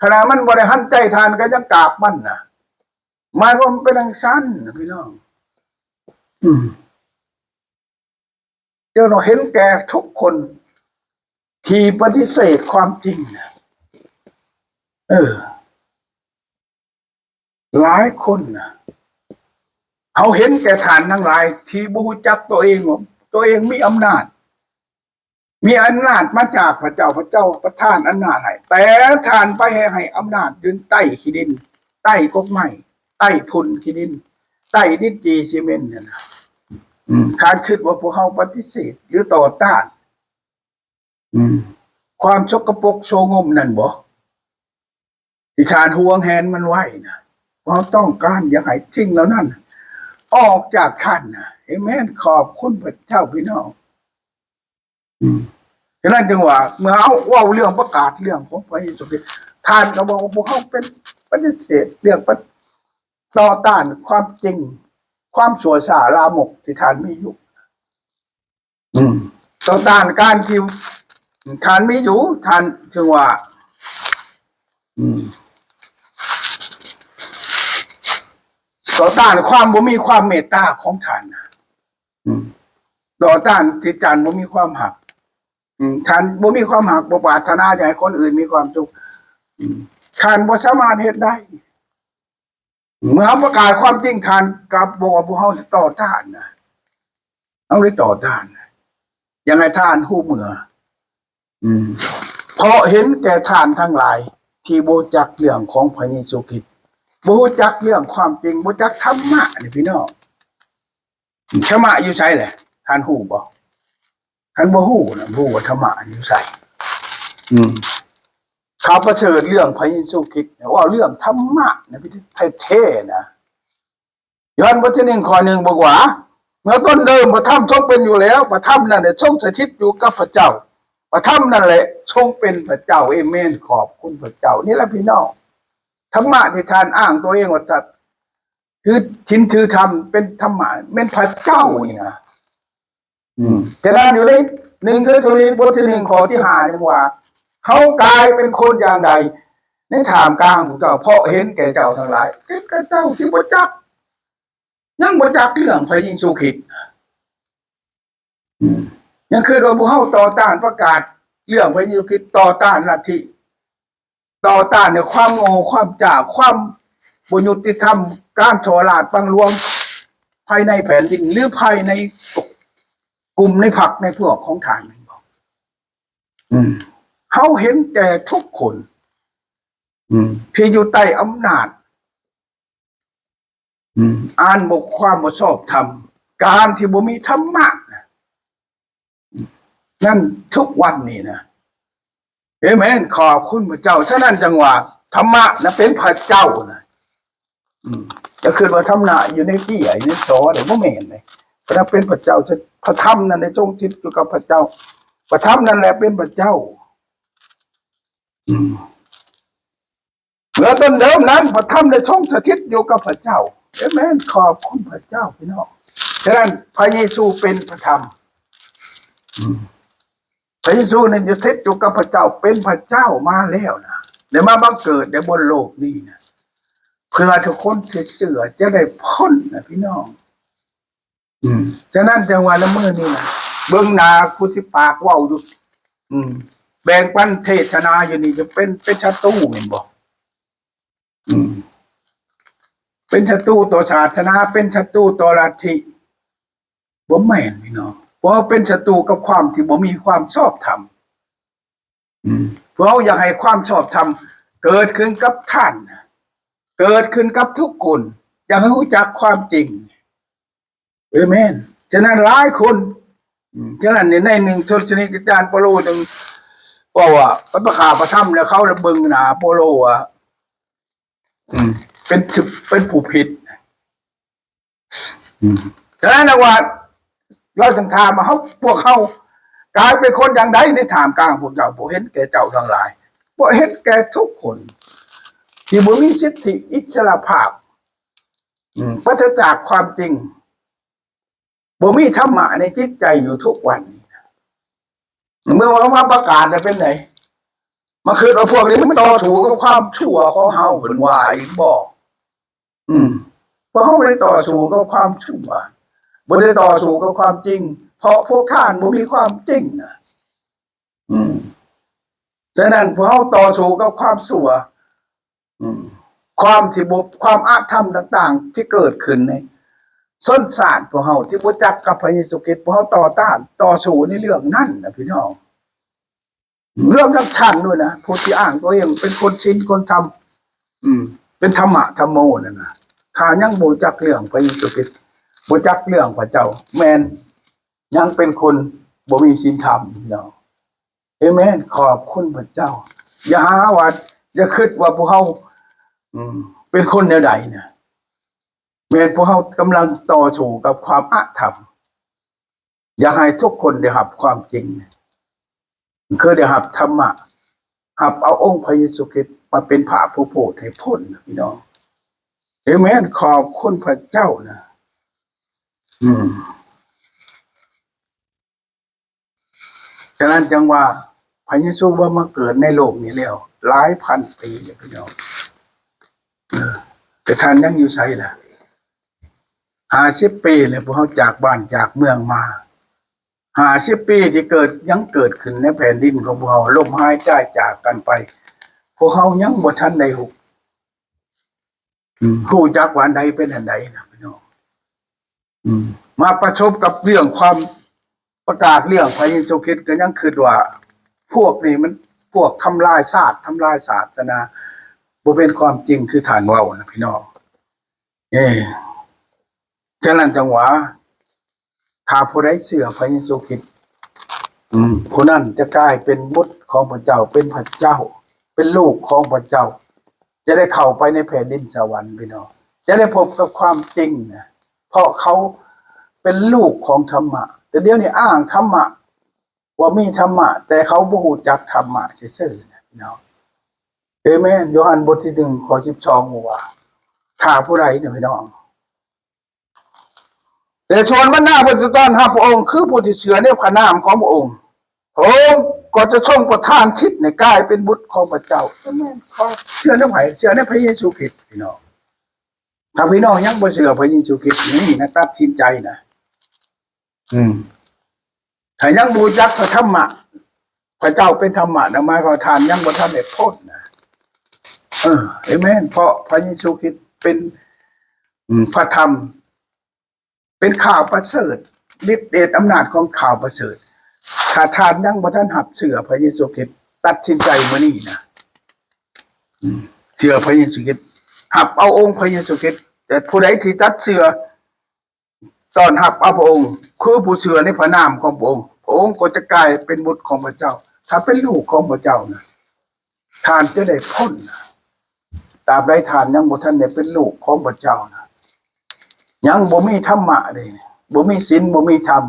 ขณะมันบริหันใจทานก็ยังกราบมันนะหมายความเป็นดังสั้นนะพี่น้อง อืมเดี๋ยวเราเห็นแก่ทุกคนที่ปฏิเสธความจริงนะเออหลายคนนะเขาเห็นแก่ฐานทั้งหลายที่บูจักตัวเองว่าตัวเองมีอำนาจมาจากพระเจ้าประทานอำนาจให้แต่ทานไปให้อำนาจยืนใต้ขี้ดินใต้กกไม้ใต้พุนขี้ดินใต้ดินจีซีเมนต์เนี่ยนะการคิดว่าพวกเขาปฏิเสธหรือต่อต้านความชกปรกโชงมนั่นบ่ที่ทานห่วงแหนมันไว้นะเราต้องการอย่าให้ทิ้งแล้วนั่นออกจากท่านนะเอเมนขอบคุณพระเจ้าพี่น้องฉะนั้นจึงว่าเมื่อเอาว่าเรื่องประกาศเรื่องของพระเยซูคริสต์ท่านก็บอกว่าพวกเขาเป็นปฏิเสธเรื่องต่อต้านความจริงความชั่วช้าลามกที่ท่านมีอยู่ต่อต้านการที่ท่านมีอยู่ท่านจึงว่าต่อต้านความบ่มีความเมตตาของท่านต่อต้านที่ท่านบ่มีความหักท่านบ่มีความหักบ่ปรารถนาอยากให้คนอื่นมีความสุขท่านบ่สามารถเฮ็ดได้เมื่อประกาศความจริงท่านกับบอกว่าพวกเฮาต่อต้านนะเอาได้ต่อต้านยังไงท่านฮู้เมื่อเพราะเห็นแก่ท่านทั้งหลายที่บ่จักเรื่องของพระเยซูคริสต์บ่จักเรื่องความจริงบ่จักธรรมะนี่พี่น้องธรรมะอยู่ไสแหละท่านฮู้บ่ท่านบ่ฮู้นะบ่ฮู้ว่าธรรมะอยู่ไสข้าประเสริฐเรื่องพระเยซูคริสต์ว่าเรื่องธรรมะนะพี่แท้ๆนะยอห์นบทที่1ข้อ1บอกว่าเมื่อต้นเดิมพระธรรมทรงเป็นอยู่แล้วพระธรรมนั่นแหละทรงสถิตอยู่กับพระเจ้าพระธรรมนั่นแหละทรงเป็นพระเจ้าเอเมนขอบคุณพระเจ้านี่แหละพี่น้องธรรมะที่ท่านอ้างตัวเองว่าคือชินถือธรรมเป็นธรรมะเป็นพระเจ้านี่นะแต่นั้นอยู่ใน1เทสโลนีบทที่1ข้อที่5นี่ว่าเขากลายเป็นคนอย่างใดในถามกลางของเจ้าเพราะเห็นแก่เจ้าทั้งหลายเห็นแก่เจ้าที่บ่จักยังบ่จักเรื่องพระเยซูคริสต์ยังคือโดยพวกเฮาต่อต้านประกาศเรื่องพระเยซูคริสต์ต่อต้านลัทธิต่อต้านในความโง่ความจ่าความบ่ยุติธรรมการฉลาดฟังลวงภายในแผ่นดินหรือภายในกลุ่มในพรรคในพวกของท่านบอกเขาเห็นแก่ทุกคนที่อยู่ใต้อำนาจอ่านบกความบ่ชอบธรรมการที่บ่มีธรรมะนั่นทุกวันนี้นะเอเมนขอบคุณพระเจ้าฉะนั้นจังหวะธรรมะนะเป็นพระเจ้านะจะคือว่าธรรมะอยู่ในที่ใหญ่ในโสเดี๋ยวบ่แม่นเลยพระเป็นพระเจ้าพระธรรมนั่นในจงจิตอยู่กับพระเจ้าพระธรรมนั่นแหละเป็นพระเจ้าเมื่อต้นเดิมนั้นพระธรรมได้ทรงสถิตอยู่กับพระเจ้าเอเมนขอบคุณพระเจ้าพี่น้องฉะนั้นพระเยซูเป็นพระธรรมพระเยซูเนี่ยสถิตอยู่กับพระเจ้าเป็นพระเจ้ามาแล้วนะเดี๋ยวมาบังเกิดในบนโลกนี้นะเพื่อทุกคนที่เสือจะได้พ้นนะพี่น้องฉะนั้นจังหวะละเมื่อนี้นะเบื้องหน้าคุสิปากว่าวอยู่แบ่งปันเทศนาอยู่นี่จะเป็นศัตรูเห็นบ่เป็นศัตรูต่อศาสนาเป็นศัตรูต่อลัทธิบ่แม่นพี่น้องเพราะเป็นศัตรูกับความที่บ่มีความชอบธรรมเพราะอยากให้ความชอบธรรมเกิดขึ้นกับท่านเกิดขึ้นกับทุกคนอยากให้รู้จักความจริงเอเมนฉะนั้นหลายคนฉะนั้นในหนึ่งทศนิกอาจารย์โปโลหนึ่งบอกว่าประกาศประทับแล้วเขาระเบิงหนาโปโลอ่ะเป็นผู้ผิดฉะนั้นนะว่าเราจึงถามมาเขาพวกเขากลายเป็นคนอย่างใดในถามกลางพวกเจ้าบ่เห็นแก่เจ้าทั้งหลายบ่เห็นแก่ทุกคนที่บ่มีสิทธิอิสรภาพปราศจากความจริงบ่มีธรรมะในจิตใจอยู่ทุกวันเมื่อเขามาประกาศจะเป็นไหนมาคือเราพวกนี้มันต่อถูกกับความชั่วของเฮาเป็นว่าอีกบอกเพราะเขาไม่ต่อสู้กับความชั่ว บ่ได้ต่อสู้กับความจริงเพราะพวกท่านบ่มีความจริงนะฉะนั้นพวกเฮาต่อสู้กับความชั่วความที่บ่ความอาธรรมต่างๆที่เกิดขึ้นในส้นศาสตร์พวกเฮาที่บ่จักกับพระเยซูคริสต์พวกเฮาต่อต้านต่อสู้ในเรื่องนั้นนะพี่น้องเรื่องทั้งชั้นด้วยนะผู้ที่อ้างตัวเองเป็นคนศีลคนธรรมเป็นธรรมะธรรมโมนั่นนะถ้ายังบ่จักเรื่องพระเยซูคริสต์บ่จักเรื่องพระเจ้าแม่นยังเป็นคนบ่มีศีลธรรมพี่น้องเอเมนขอบคุณพระเจ้าอย่าหาว่าอย่าคิดว่าพวกเฮาเป็นคนแนวใดเนี่ยแม้พวกเขากำลังต่อสู้กับความอาธรรมอยากให้ทุกคนได้รับความจริงคือได้รับธรรมะรับเอาองค์พระเยซูคริสต์มาเป็นพระผู้โปรดให้พ้นพี่น้องเอเมนขอบคุณพระเจ้านะฉะนั้นจังว่าพระเยซูว่ามาเกิดในโลกนี้แล้วหลายพันปีเลยพี่น้องแต่ท่านยังอยู่ไสล่ะ50 ปีเลยพวกเขาจากบ้านจากเมืองมา50 ปีที่ยังเกิดขึ้นในแผ่นดินของพวกเขาลมหายใจจากกันไปพวกเขายังบ่ทันได้ฮู้จักว่าอันใดเป็นอันใดนะพี่น้องมาประสบกับเรื่องความประกาศเรื่องพระเยซูคริสต์ก็ยังคิดว่าพวกนี้มันพวกทำลายศาสตร์ทำลายศาสนาบ่เป็นความจริงคือฐานเว้านะพี่น้องฉะนั้นจังหวะถ้าผู้ใดเชื่อพระเยซูคริสต์ผู้นั้นจะกลายเป็นบุตรของพระเจ้าเป็นพระเจ้าเป็นลูกของพระเจ้าจะได้เข้าไปในแผ่นดินสวรรค์พี่น้องจะได้พบกับความจริงนะเพราะเขาเป็นลูกของธรรมะแต่เดี๋ยวนี้อ้างธรรมะว่ามีธรรมะแต่เขาบ่รู้จักธรรมะซื่อๆนะพี่น้องเอเมนโยฮันบทที่ 1 ข้อ 12ว่าถ้าผู้ใดเนี่ยพี่น้องแต่ชวนบรรดาผู้ที่ต้อนรับพระองค์คือผู้ที่เชื่อในพระนามของพระองค์พระองค์ก็จะทรงประทานทิศในกายเป็นบุตรของพระเจ้าเชื่อในไผเชื่อในพระเยซูคริสต์พี่น้องถ้าพี่น้องยังบ่เชื่อพระเยซูคริสต์นี่นะตัดสินใจนะถ้ายังบ่รู้จักพระธรรมะพระเจ้าเป็นธรรมะนะหมายความทานยังบ่ทันได้พ้นนะเอเมนเพราะพระเยซูคริสต์เป็นพระธรรมเป็นข่าวประเสริฐฤทธิ์เดชอำนาจของข่าวประเสริฐถ้าทานยังบ่ทันหับเชื่อพระเยซูคริสต์ตัดสินใจมื้อนี้นะเชื่อพระเยซูคริสต์หับเอาองค์พระเยซูคริสต์แต่ผู้ใดที่ตัดเชื่อต้อนรับเอาพระองค์คือผู้เชื่อในพระนามของพระองค์พระองค์ก็จะกลายเป็นบุตรของพระเจ้าถ้าเป็นลูกของพระเจ้านะทานจะได้พ้นตราบใดทานยังบ่ทันได้เป็นลูกของพระเจ้านะยังบ่มีธรรมะเลยบ่มีศีลบ่มีธรรม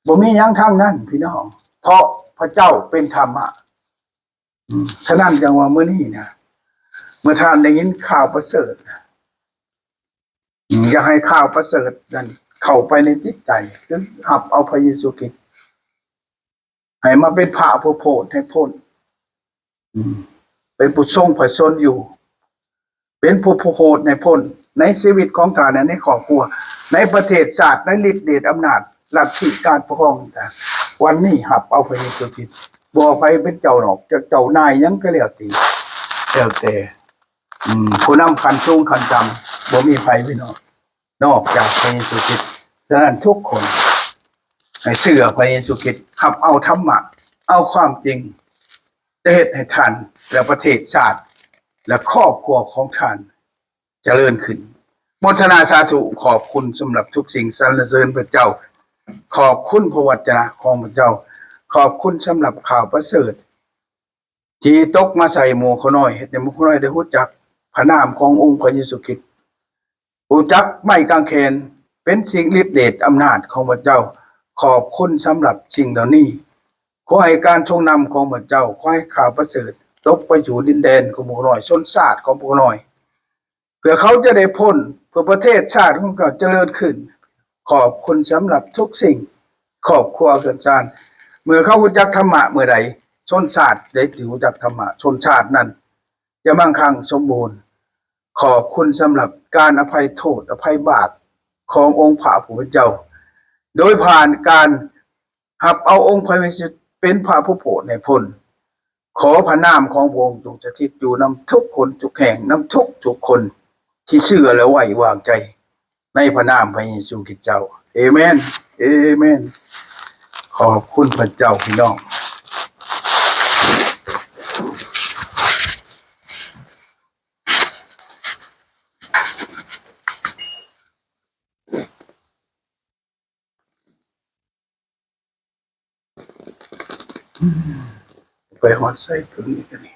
บ่มีหยังทางนั้นพี่น้องเพราะพระเจ้าเป็นธรรมะฉะนั้นจังว่ามื้อนี้นะเมื่อท่านได้ยินข่าวประเสริฐอยากให้ข่าวประเสริฐนั้นเข้าไปในจิตใจคือรับเอาพระเยซูคริสต์ให้มาเป็นพระผู้โปรดให้พ้นเป็นผู้ทรงพระชนอยู่เป็นผู้โปรดให้พ้นในชีวิตของท่านในครอบครัวในประเทศชาติในฤทธิ์เดชอำนาจลัทธิการปกครองต่างวันนี้รับเอาพระเยซูคริสต์บ่ไปเป็นเจ้าหนอกเจ้านายยังก็แล้วแต่ผู้นำคันสูงคันต่ำบ่มีไผพี่น้องนอกจากพระเยซูคริสต์ฉะนั้นทุกคนให้เชื่อพระเยซูคริสต์รับเอาธรรมะเอาความจริงจะเฮ็ดให้ท่านและประเทศชาติและครอบครัวของท่านเจริญขึ้นโมทนาสาธุขอบคุณสำหรับทุกสิ่งสรรเสริญพระเจ้าขอบคุณพระวจนะของพระเจ้าขอบคุณสำหรับข่าวประเสริฐที่ตกมาใส่หมู่เขาน้อยให้หมู่เขาน้อยได้รู้จักพระนามขององค์พระเยซูคริสต์รู้จักไม้กางเขนเป็นสิ่งฤทธิ์เดชอำนาจของพระเจ้าขอบคุณสำหรับสิ่งเหล่านี้ขอให้การทรงนำของพระเจ้าขอให้ข่าวประเสริฐตกไปอยู่ดินแดนของหมู่น้อยชนชาติของหมู่น้อยเพื่อเขาจะได้พ้นเพื่อประเทศชาติของเขาเจริญขึ้นขอบคุณสำหรับทุกสิ่งครอบครัวเกิดชาติเมื่อเขารู้จักธรรมะเมื่อใดชนชาติได้รู้จักธรรมะชนชาตินั้นจะมั่งคั่งสมบูรณ์ขอบคุณสำหรับการอภัยโทษอภัยบาป ขององค์พระผู้เป็นเจ้าโดยผ่านการหับเอาองค์พระเยซูเป็นพระผู้โปรดในพ้นขอพระนามของพระองค์จงสถิตอยู่นำทุกคนทุกแห่งนำทุกคนที่เชื่อและไว้วางใจในพระนามพระเยซูคริสต์เจ้าเอเมนเอเมนขอบคุณพระเจ้าพี่น้องไปฮอดใส่ตัวนี้กันนี่